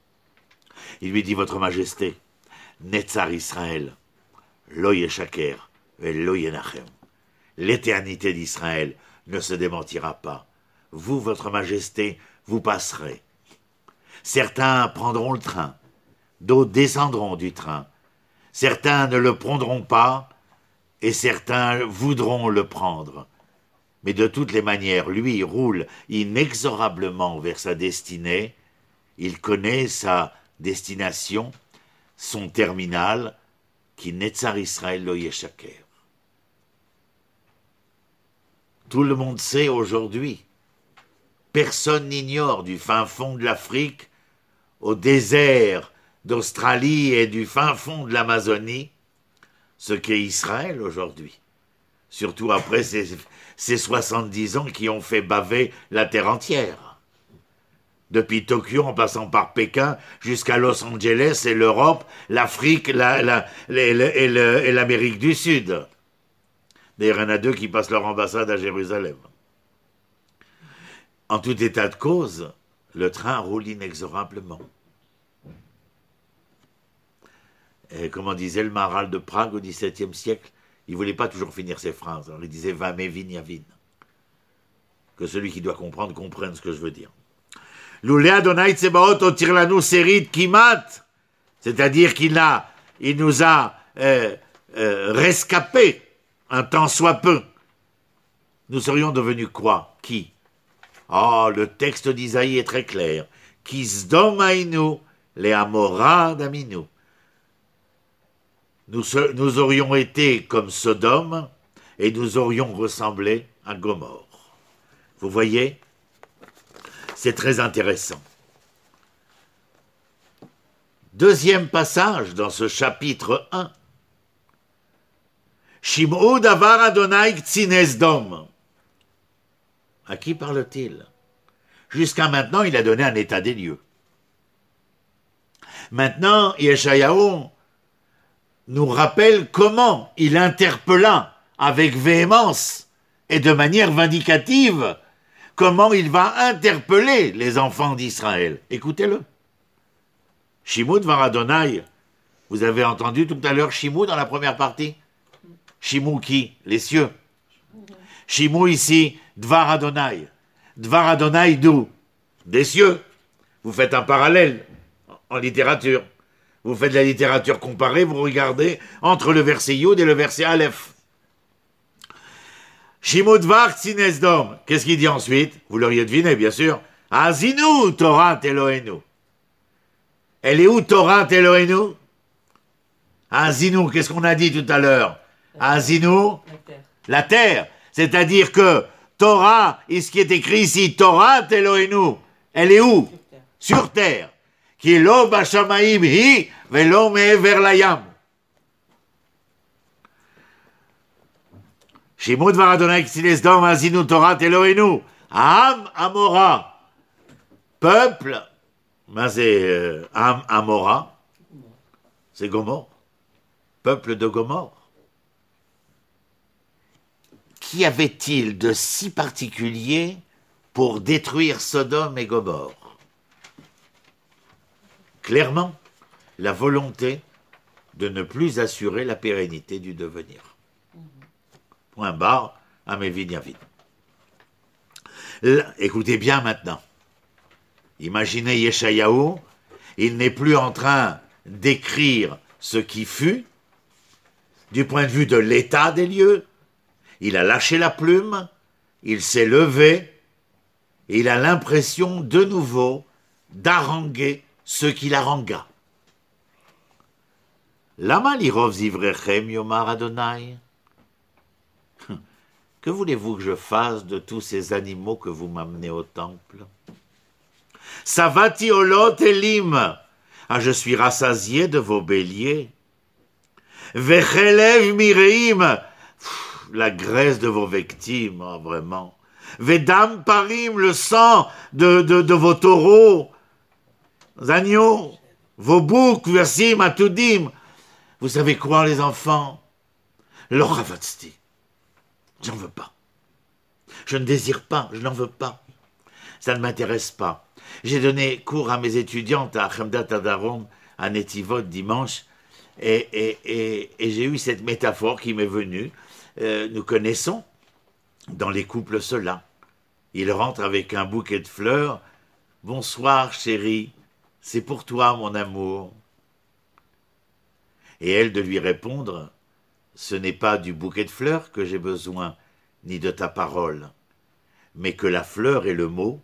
Il lui dit, votre majesté, Netzar Israël, lo yeshaker, et lo yenachem. L'éternité d'Israël ne se démentira pas. Vous, votre majesté, vous passerez. Certains prendront le train, d'autres descendront du train. Certains ne le prendront pas, et certains voudront le prendre. Mais de toutes les manières, lui roule inexorablement vers sa destinée. Il connaît sa destination, son terminal, qui Netzar Israël lo yeshaker. Tout le monde sait aujourd'hui, personne n'ignore du fin fond de l'Afrique, au désert d'Australie et du fin fond de l'Amazonie, ce qu'est Israël aujourd'hui. Surtout après ces 70 ans qui ont fait baver la terre entière. Depuis Tokyo, en passant par Pékin, jusqu'à Los Angeles et l'Europe, l'Afrique et l'Amérique du Sud. D'ailleurs, il y en a deux qui passent leur ambassade à Jérusalem. En tout état de cause, le train roule inexorablement. Et comme on disait le Maharal de Prague au XVIIe siècle, il ne voulait pas toujours finir ses phrases. Alors il disait « va mevin yavin ». Que celui qui doit comprendre comprenne ce que je veux dire. « Loulé Adonai Tsebaot otir lanu serit kimat », c'est-à-dire qu'il nous a rescapés un tant soit peu. Nous serions devenus quoi? Qui? Oh, le texte d'Isaïe est très clair. « Kisdom ainu le Amora d'aminu » Nous aurions été comme Sodome et nous aurions ressemblé à Gomorrhe. Vous voyez? C'est très intéressant. Deuxième passage dans ce chapitre 1. Shim'u davar Adonai k'tzinez dom. À qui parle-t-il? Jusqu'à maintenant, il a donné un état des lieux. Maintenant, Yeshayahu nous rappelle comment il interpella avec véhémence et de manière vindicative, comment il va interpeller les enfants d'Israël. Écoutez-le. Shim'u dvar Adonai. Vous avez entendu tout à l'heure Shim'u dans la première partie? Shim'u qui? Les cieux. Shim'u ici, dvar Adonai. Dvar Adonai d'où? Des cieux. Vous faites un parallèle en littérature. Vous faites de la littérature comparée, vous regardez entre le verset Yud et le verset Aleph. Shimudvar Tsinesdom. Qu'est-ce qu'il dit ensuite? Vous l'auriez deviné, bien sûr. Azinu Torah Elohenu. Elle est où Torah Elohenu? Azinu, qu'est-ce qu'on a dit tout à l'heure? Azinu, la terre. C'est-à-dire que Torah, et ce qui est écrit ici, Torah Elohenu, elle est où? Sur terre. Qui est lo bashamaim hi velo me'ever layam. Shimud varadonai ksinesdom azinu Torah Elohenu. Am Amora. Peuple, c'est Am Amora. C'est Gomorre. Peuple de Gomorre. Qu'y avait-il de si particulier pour détruire Sodome et Gomorre? Clairement, la volonté de ne plus assurer la pérennité du devenir. Point barre à mes vignes. Écoutez bien maintenant. Imaginez Yeshayahu, il n'est plus en train d'écrire ce qui fut, du point de vue de l'état des lieux. Il a lâché la plume, il s'est levé, et il a l'impression de nouveau d'haranguer ce qu'il harangua. Lama lirov zivrechem yomar Adonai. Que voulez-vous que je fasse de tous ces animaux que vous m'amenez au temple? Savati olot elim. Ah, je suis rassasié de vos béliers. Vechelev mireim. La graisse de vos victimes, oh, vraiment. Vedam parim, le sang de vos taureaux, agneaux, vos boucs, versim, atudim. Vous savez quoi, les enfants? L'ochavatsti. J'en veux pas. Je ne désire pas, je n'en veux pas. Ça ne m'intéresse pas. J'ai donné cours à mes étudiantes à Chemdat Adaron, à Netivot, dimanche, et j'ai eu cette métaphore qui m'est venue. Nous connaissons dans les couples cela. Il rentre avec un bouquet de fleurs. « Bonsoir, chérie, c'est pour toi, mon amour. » Et elle de lui répondre « Ce n'est pas du bouquet de fleurs que j'ai besoin, ni de ta parole, mais que la fleur et le mot,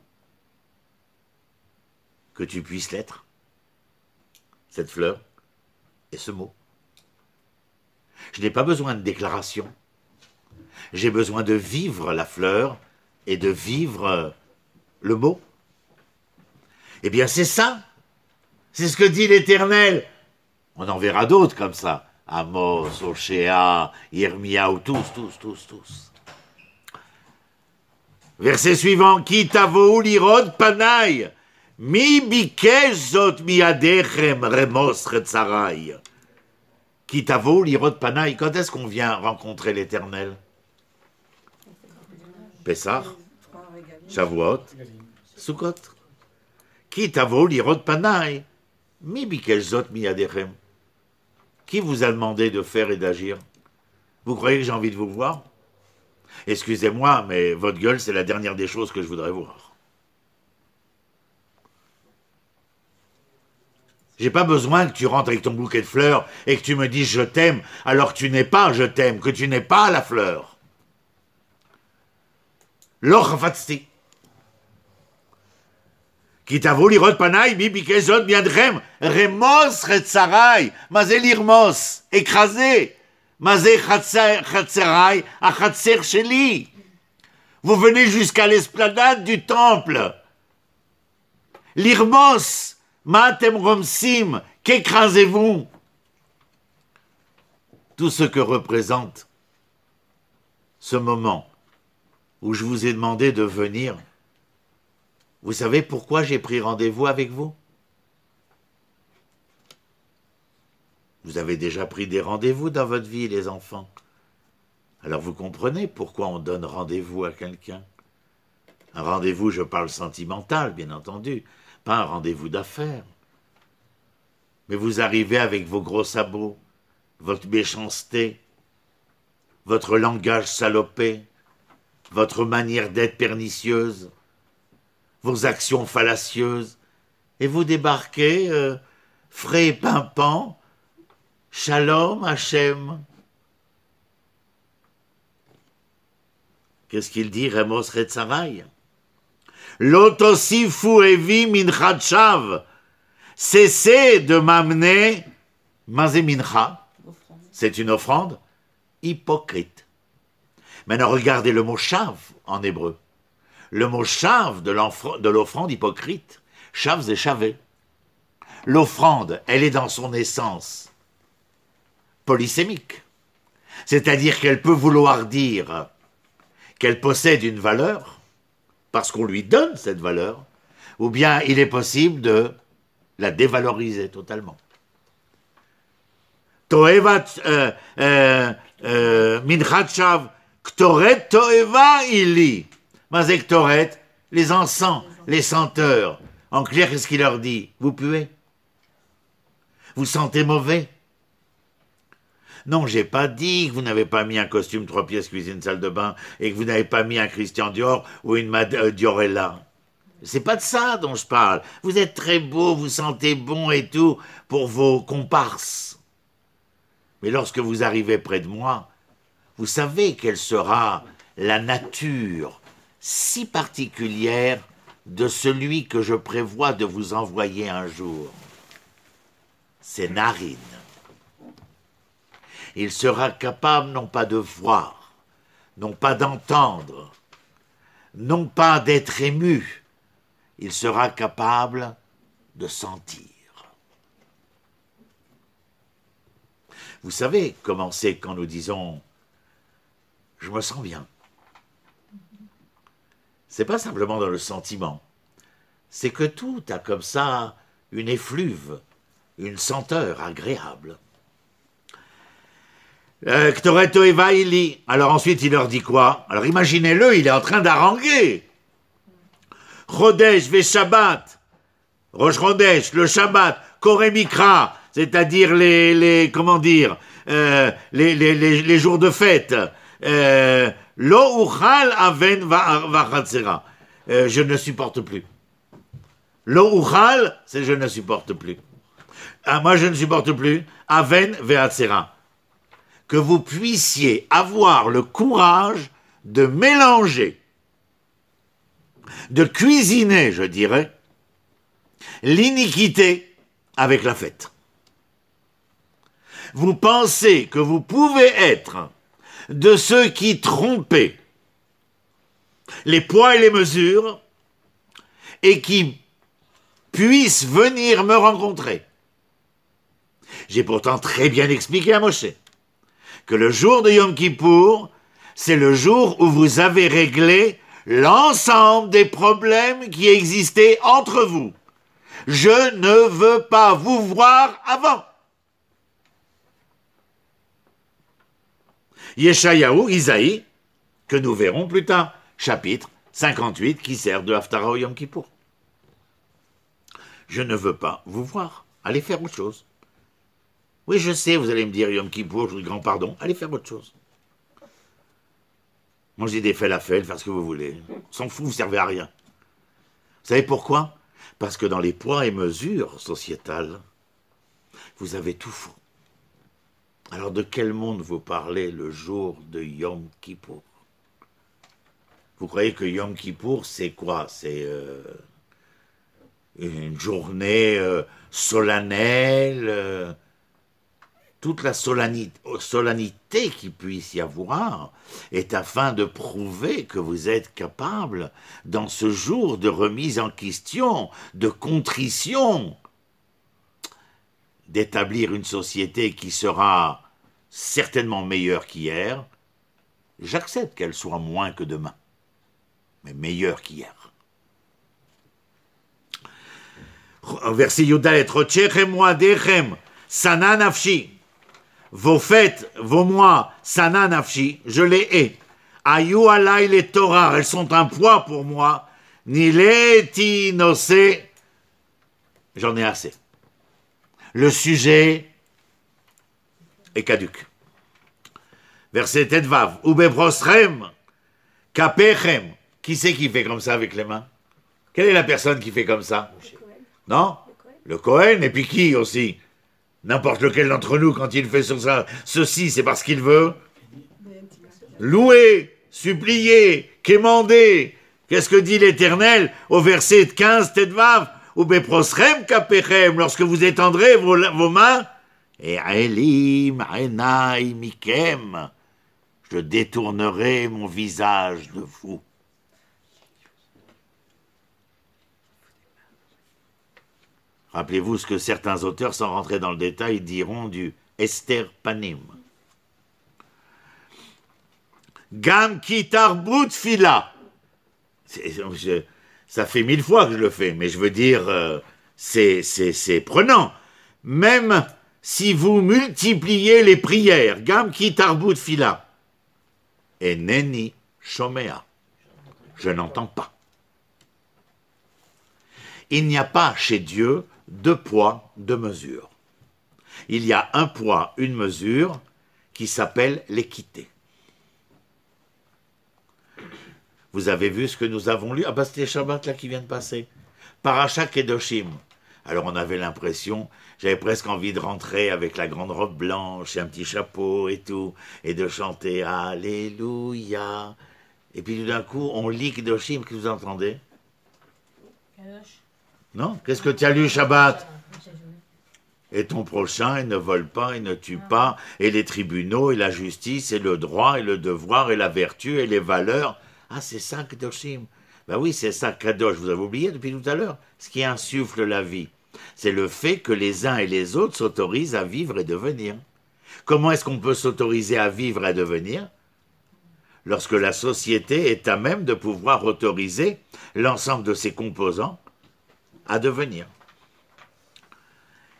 que tu puisses l'être, cette fleur et ce mot. Je n'ai pas besoin de déclaration. J'ai besoin de vivre la fleur et de vivre le mot. Eh bien, c'est ça. C'est ce que dit l'Éternel. On en verra d'autres comme ça. Amos, Oshéa, Yirmiyahu, tous. Verset suivant. Ki tavou lirod panay, mi bikesh zot miadechem remos retzarai. Ki tavou lirod panay. Quand est-ce qu'on vient rencontrer l'Éternel? Pessah, Shavuot, Sukkot. Ki tavo lirot panay, mi bikesh zot miyadechem. Qui vous a demandé de faire et d'agir? Vous croyez que j'ai envie de vous voir? Excusez-moi, mais votre gueule, c'est la dernière des choses que je voudrais voir. J'ai pas besoin que tu rentres avec ton bouquet de fleurs et que tu me dises je t'aime, alors que tu n'es pas je t'aime, que tu n'es pas la fleur. L'ochafatsti. Qui t'avoue l'irot panaï, mi bikezot biadrem, remos retzarai, mazé l'irmos, écrasé, mazé chatzerai, a chatzer sheli. Vous venez jusqu'à l'esplanade du temple. L'irmos, matem romsim, qu'écrasez-vous? Tout ce que représente ce moment où je vous ai demandé de venir. Vous savez pourquoi j'ai pris rendez-vous avec vous? Vous avez déjà pris des rendez-vous dans votre vie, les enfants. Alors vous comprenez pourquoi on donne rendez-vous à quelqu'un. Un rendez-vous, je parle sentimental, bien entendu, pas un rendez-vous d'affaires. Mais vous arrivez avec vos gros sabots, votre méchanceté, votre langage salopé, votre manière d'être pernicieuse, vos actions fallacieuses, et vous débarquez, frais et pimpant, Shalom Hachem. Qu'est-ce qu'il dit, Remos Retsarai? L'otosifu evi minchat shav. Cessez de m'amener, mazé mincha, c'est une offrande hypocrite. Maintenant, regardez le mot shav en hébreu. Le mot shav de l'offrande hypocrite. Shav, c'est shavé. L'offrande, elle est dans son essence polysémique. C'est-à-dire qu'elle peut vouloir dire qu'elle possède une valeur, parce qu'on lui donne cette valeur, ou bien il est possible de la dévaloriser totalement. Toevat minchat shav ktoret toeva ili. Mazé ktoret, les encens, les senteurs. En clair, qu'est-ce qu'il leur dit? Vous puez? Vous sentez mauvais? Non, j'ai pas dit que vous n'avez pas mis un costume 3 pièces cuisine salle de bain et que vous n'avez pas mis un Christian Dior ou une Diorella. C'est pas de ça dont je parle. Vous êtes très beau, vous sentez bon et tout pour vos comparses. Mais lorsque vous arrivez près de moi, vous savez quelle sera la nature si particulière de celui que je prévois de vous envoyer un jour. C'est narines. Il sera capable non pas de voir, non pas d'entendre, non pas d'être ému, il sera capable de sentir. Vous savez comment c'est quand nous disons « je me sens bien ». C'est pas simplement dans le sentiment, c'est que tout a comme ça une effluve, une senteur agréable. Alors ensuite il leur dit quoi? Alors imaginez-le, il est en train d'haranguer. Chodesh ve Shabbat, Rosh Chodesh, le Shabbat, Koré Mikra, c'est-à-dire les jours de fête. Lo uchal aven vachatzera. Je ne supporte plus. Lo uchal, c'est je ne supporte plus. Moi je ne supporte plus. Aven ve'atzera. Que vous puissiez avoir le courage de mélanger, de cuisiner, je dirais, l'iniquité avec la fête. Vous pensez que vous pouvez être de ceux qui trompaient les poids et les mesures et qui puissent venir me rencontrer. J'ai pourtant très bien expliqué à Moshe que le jour de Yom Kippour, c'est le jour où vous avez réglé l'ensemble des problèmes qui existaient entre vous. Je ne veux pas vous voir avant. Yeshayahu, Isaïe, que nous verrons plus tard, chapitre 58, qui sert de Haftarah au Yom Kippour. Je ne veux pas vous voir. Allez faire autre chose. Oui, je sais, vous allez me dire Yom Kippour, je vous dis grand pardon. Allez faire autre chose. Mangez des falafels, faire ce que vous voulez. S'en fout, vous ne servez à rien. Vous savez pourquoi? Parce que dans les poids et mesures sociétales, vous avez tout faux. Alors de quel monde vous parlez le jour de Yom Kippour? Vous croyez que Yom Kippour, c'est quoi? C'est une journée solennelle, toute la solennité qu'il puisse y avoir est afin de prouver que vous êtes capable, dans ce jour de remise en question, de contrition, d'établir une société qui sera certainement meilleure qu'hier. J'accepte qu'elle soit moins que demain, mais meilleure qu'hier. Verset Yudalet, Rochechem moadechem, sana nafshi. Vos fêtes, vos mois, sana nafshi, je les hais. Ayu alay les Torah, elles sont un poids pour moi. Nileti nosé, j'en ai assez. Le sujet est caduc. Verset Tedvav, Ubeprostrem, Kapechem. Qui c'est qui fait comme ça avec les mains? Quelle est la personne qui fait comme ça? Non? Le Kohen, et puis qui aussi? N'importe lequel d'entre nous, quand il fait sur ça, ceci, c'est parce qu'il veut louer, suppliez, quémandez. Qu'est-ce que dit l'Éternel au verset 15, Tedvav, ou beprosrem kapechem, lorsque vous étendrez vos mains, et aelim enai mikem, je détournerai mon visage de vous. Rappelez-vous ce que certains auteurs, sans rentrer dans le détail, diront du Esther Panim. Gam ki tarbut fila. Ça fait 1000 fois que je le fais, mais je veux dire, c'est prenant. Même si vous multipliez les prières, Gam ki tarbut fila, et neni shomea, je n'entends pas. Il n'y a pas chez Dieu deux poids, deux mesures. Il y a un poids, une mesure qui s'appelle l'équité. Vous avez vu ce que nous avons lu? Ah bah c'était Shabbat là qui vient de passer. Parashat Kedoshim. Alors on avait l'impression, j'avais presque envie de rentrer avec la grande robe blanche et un petit chapeau et tout, et de chanter Alléluia. Et puis tout d'un coup, on lit Kedoshim, qu'est-ce que vous entendez? Non? Qu'est-ce que tu as lu Shabbat? Et ton prochain, il ne vole pas, il ne tue pas, et les tribunaux, et la justice, et le droit, et le devoir, et la vertu, et les valeurs. Ah, c'est ça, Kedoshim. Ben oui, c'est ça, Kadosh. Vous avez oublié depuis tout à l'heure. Ce qui insuffle la vie, c'est le fait que les uns et les autres s'autorisent à vivre et devenir. Comment est-ce qu'on peut s'autoriser à vivre et à devenir? Lorsque la société est à même de pouvoir autoriser l'ensemble de ses composants à devenir.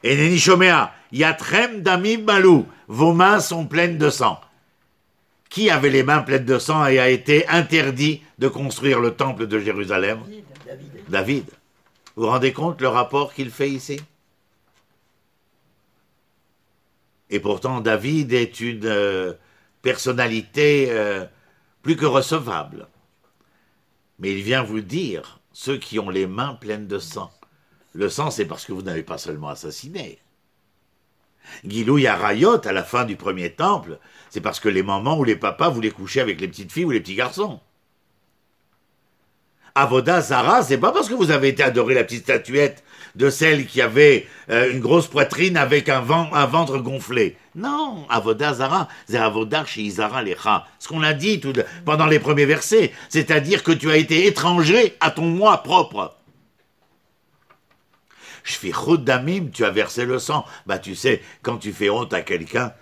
Et Neni Shomea, Yatrem Damim Malou, vos mains sont pleines de sang. Qui avait les mains pleines de sang et a été interdit de construire le temple de Jérusalem? David. Vous vous rendez compte le rapport qu'il fait ici? Et pourtant, David est une personnalité plus que recevable. Mais il vient vous dire, ceux qui ont les mains pleines de sang, le sang, c'est parce que vous n'avez pas seulement assassiné. Gilou Arayot, à la fin du premier temple, c'est parce que les mamans ou les papas voulaient coucher avec les petites filles ou les petits garçons. Avoda Zara, c'est pas parce que vous avez été adorer la petite statuette de celle qui avait une grosse poitrine avec un ventre gonflé. Non, Avoda Zara, c'est Avoda chez Izara Lecha. Ce qu'on a dit pendant les premiers versets, c'est-à-dire que tu as été étranger à ton moi propre. Shfichut damim, tu as versé le sang. Bah tu sais, quand tu fais honte à quelqu'un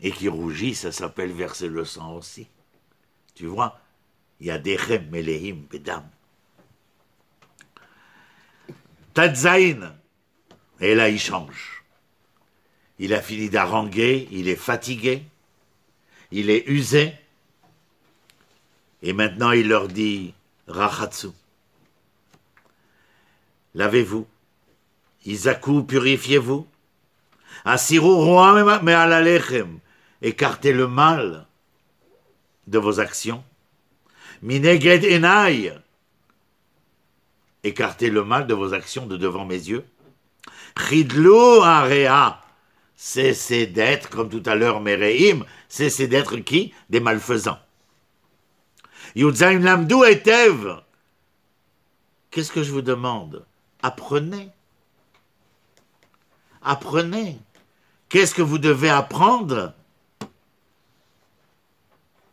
et qui rougit, ça s'appelle verser le sang aussi. Tu vois, il y a des chem melehim bedam. Tadzaïn, et là il change. Il a fini d'haranguer, il est fatigué, il est usé, et maintenant il leur dit Rachatsu, lavez-vous. Isakou, purifiez-vous. Asirou roi mais alalechem. Écartez le mal de vos actions. Mineged enai. Écartez le mal de vos actions de devant mes yeux. Chidlou area. Cessez d'être, comme tout à l'heure, Mereim, cessez d'être qui? Des malfaisants. Yudzaim lamdou etev. Qu'est-ce que je vous demande? Apprenez. Apprenez. Qu'est-ce que vous devez apprendre? Vous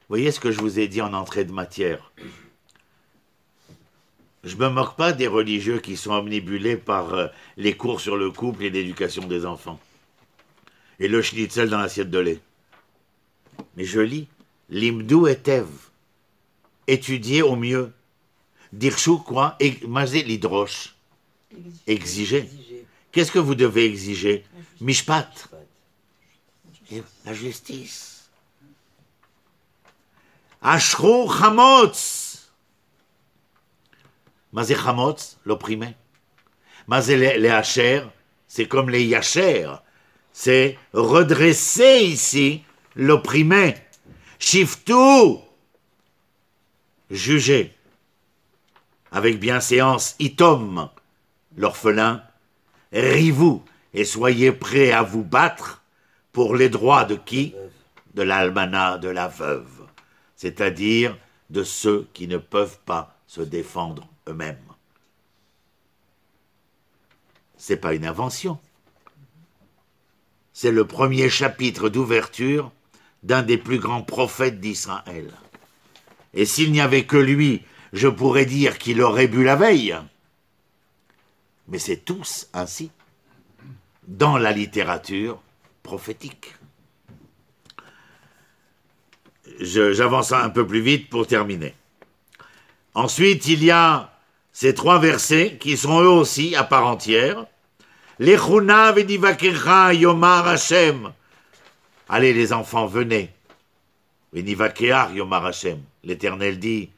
voyez ce que je vous ai dit en entrée de matière. Je ne me moque pas des religieux qui sont omnibulés par les cours sur le couple et l'éducation des enfants. Et le schnitzel dans l'assiette de lait. Mais je lis. Limdou etev. Étudier au mieux. Dirshu quoi? Mazé l'hydroche. Exiger. Qu'est-ce que vous devez exiger? Mishpat. La justice. Ashrou chamotz. Mazé chamotz, l'opprimé. Mazé les hacher, c'est comme les yacher. C'est redresser ici l'opprimé. Shiftu. Juger. Avec bienséance, itom, l'orphelin. Rivou et soyez prêts à vous battre pour les droits de qui? De l'almana, de la veuve. c'est-à-dire de ceux qui ne peuvent pas se défendre eux-mêmes. Ce n'est pas une invention. C'est le premier chapitre d'ouverture d'un des plus grands prophètes d'Israël. Et s'il n'y avait que lui, je pourrais dire qu'il aurait bu la veille. Mais c'est tous ainsi, dans la littérature prophétique. J'avance un peu plus vite pour terminer. Ensuite, il y a ces 3 versets qui sont eux aussi à part entière. Lechuna v'nivakecha yomar Hashem. Allez les enfants, venez. V'nivakeach yomar Hashem. L'Éternel dit,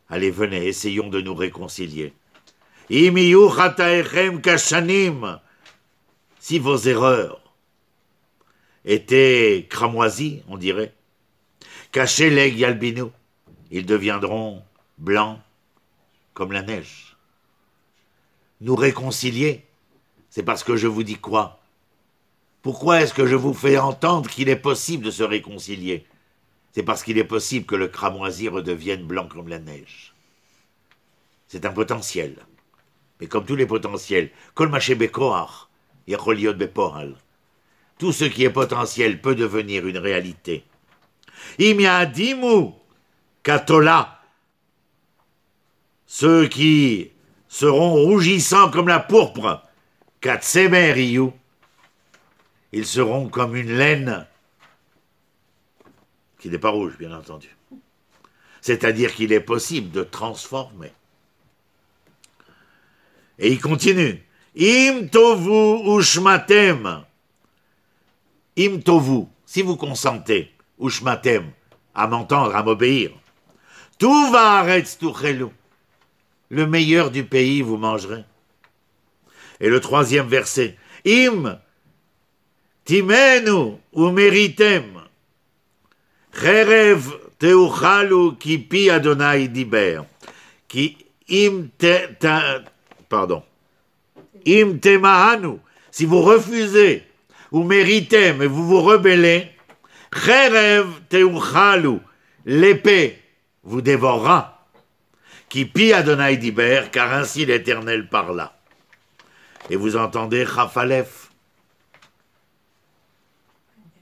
allez venez, essayons de nous réconcilier. Im iyu chataechem kashanim. Si vos erreurs étaient cramoisies, on dirait, cachez leg yalbinu, ils deviendront blancs comme la neige. Nous réconcilier, c'est parce que je vous dis quoi? Pourquoi est-ce que je vous fais entendre qu'il est possible de se réconcilier? C'est parce qu'il est possible que le cramoisi redevienne blanc comme la neige. C'est un potentiel. Mais comme tous les potentiels, kol maché bekoach, yachol liot bepohal. Tout ce qui est potentiel peut devenir une réalité. Im ya'adimu katola. Ceux qui seront rougissants comme la pourpre, katsemer iyu. Ils seront comme une laine qui n'est pas rouge, bien entendu. C'est-à-dire qu'il est possible de transformer. Et il continue. Im tovu ushmatem. Im tovu, si vous consentez, ushmatem, à m'entendre, à m'obéir. Tout va aretz tuchelu. Le meilleur du pays vous mangerez. Et le 3e verset. Im timenu ou meritem. Cherev teuchalu ki pi Adonai diber. Ki im im temahanu. Si vous refusez ou méritem et vous vous rebellez, cherev teuchalu. L'épée vous dévorera. Qui pi Adonai diber, car ainsi l'Éternel parla. Et vous entendez Chafalef.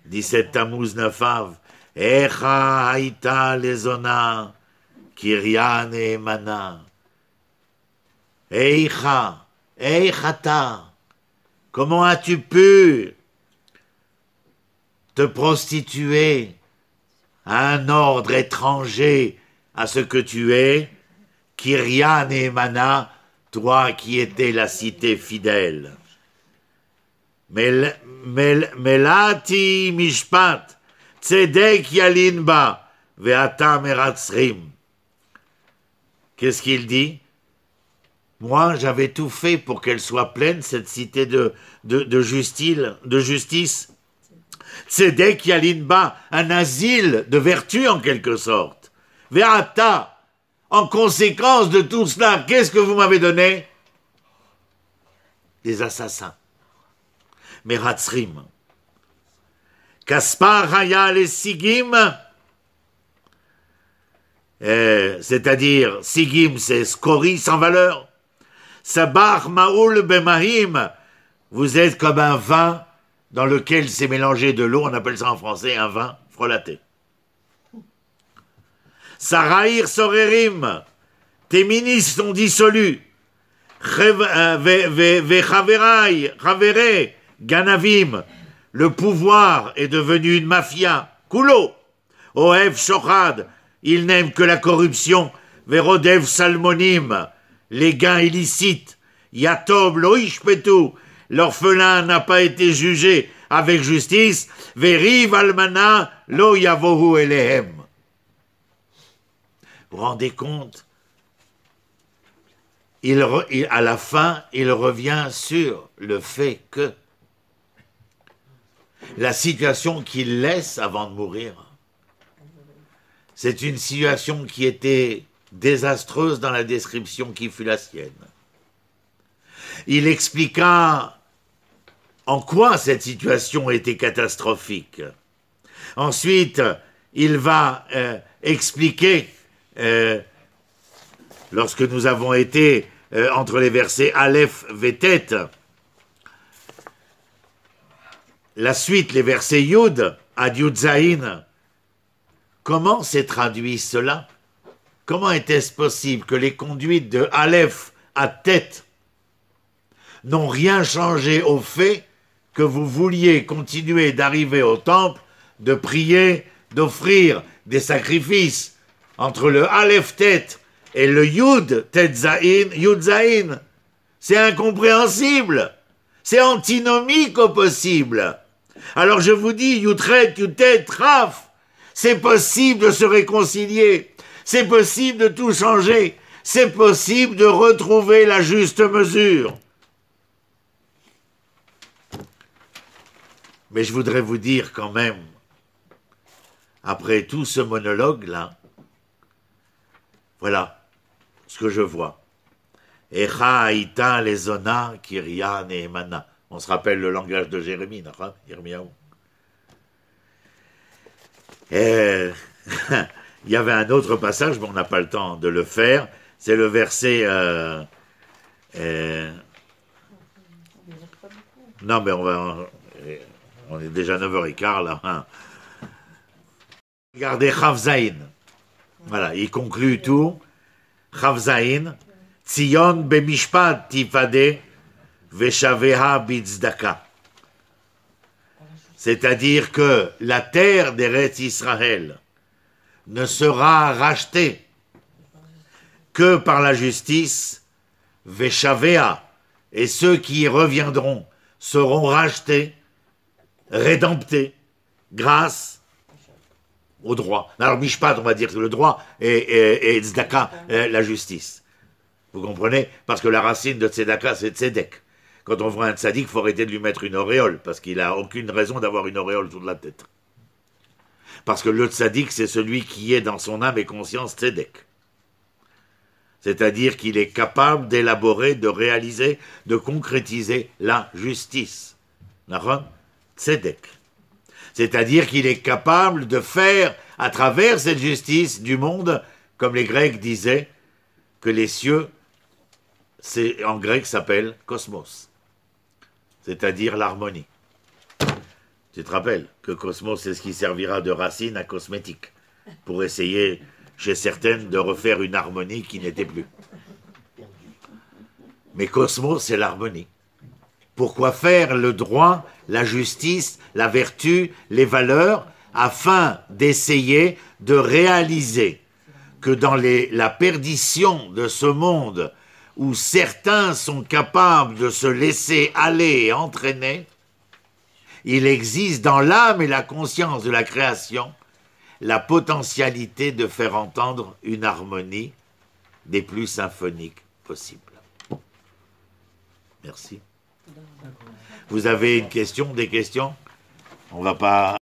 17 Tammuz 9 Av. Echa haïta lezona, Kirya neemana. Eicha, eichata. Comment as-tu pu te prostituer à un ordre étranger à ce que tu es, Kirya neemana, toi qui étais la cité fidèle. Melati mishpat, tzedek yalinba, ve'ata meratzrim. Qu'est-ce qu'il dit? Moi, j'avais tout fait pour qu'elle soit pleine, cette cité de justice. Tzedek yalinba, un asile de vertu en quelque sorte. Ve'ata, en conséquence de tout cela, qu'est-ce que vous m'avez donné? Des assassins. Meratzrim. Kaspar haya les sigim, c'est-à-dire sigim, c'est scorie sans valeur. Sabar maoul bemahim, vous êtes comme un vin dans lequel s'est mélangé de l'eau, on appelle ça en français un vin frelaté. Sarahir sorerim, tes ministres sont dissolus. Vechaverai, chavere, ganavim, le pouvoir est devenu une mafia. Kulo, Oev shochad, il n'aime que la corruption. Verodev salmonim, les gains illicites. Yatob lo ishpetu, l'orphelin n'a pas été jugé avec justice. Veriv almana lo yavohu elehem. Vous vous rendez compte? À la fin, il revient sur le fait que la situation qu'il laisse avant de mourir, c'est une situation qui était désastreuse dans la description qui fut la sienne. Il expliqua en quoi cette situation était catastrophique. Ensuite, il va expliqué lorsque nous avons été entre les versets Aleph Vetet, la suite, les versets Yud, Ad Yud Zayin. Comment s'est traduit cela? Comment était-ce possible que les conduites de Aleph à Tet n'ont rien changé au fait que vous vouliez continuer d'arriver au temple, de prier, d'offrir des sacrifices entre le Aleph Tet et le Yud Tet Zayin, Yud Zayin? C'est incompréhensible. C'est antinomique au possible. Alors je vous dis, Yutret, Yutet, Raf, c'est possible de se réconcilier, c'est possible de tout changer, c'est possible de retrouver la juste mesure. Mais je voudrais vous dire quand même, après tout ce monologue-là, voilà ce que je vois. Echa Haïta Lezona Kiria Nehemana. On se rappelle le langage de Jérémie, Yirmiyahu. Il y avait un autre passage, mais on n'a pas le temps de le faire. C'est le verset... non, mais on est déjà 9h15 là. Hein. Regardez Chavzaïn. Voilà, il conclut tout. Chavzaïn. Tzion bemishpat tifade veshaveha bitzdaka. C'est-à-dire que la terre d'Eretz Israël ne sera rachetée que par la justice, veshavea, et ceux qui y reviendront seront rachetés, rédemptés, grâce au droit. Alors mishpat, on va dire que le droit, et tzedaka, la justice. Vous comprenez? Parce que la racine de tzedaka, c'est tzedek. Quand on voit un tzaddik, il faut arrêter de lui mettre une auréole, parce qu'il n'a aucune raison d'avoir une auréole autour de la tête. Parce que le tzaddik, c'est celui qui est dans son âme et conscience tzedek. C'est-à-dire qu'il est capable d'élaborer, de réaliser, de concrétiser la justice. Tzedek. C'est-à-dire qu'il est capable de faire, à travers cette justice du monde, comme les Grecs disaient, que les cieux, en grec, s'appelle cosmos. C'est-à-dire l'harmonie. Tu te rappelles que cosmos, c'est ce qui servira de racine à cosmétique, pour essayer, chez certaines, de refaire une harmonie qui n'était plus. Mais cosmos, c'est l'harmonie. Pourquoi faire le droit, la justice, la vertu, les valeurs, afin d'essayer de réaliser que dans la perdition de ce monde, où certains sont capables de se laisser aller et entraîner, il existe dans l'âme et la conscience de la création la potentialité de faire entendre une harmonie des plus symphoniques possibles. Merci. Vous avez une question, des questions? On va pas...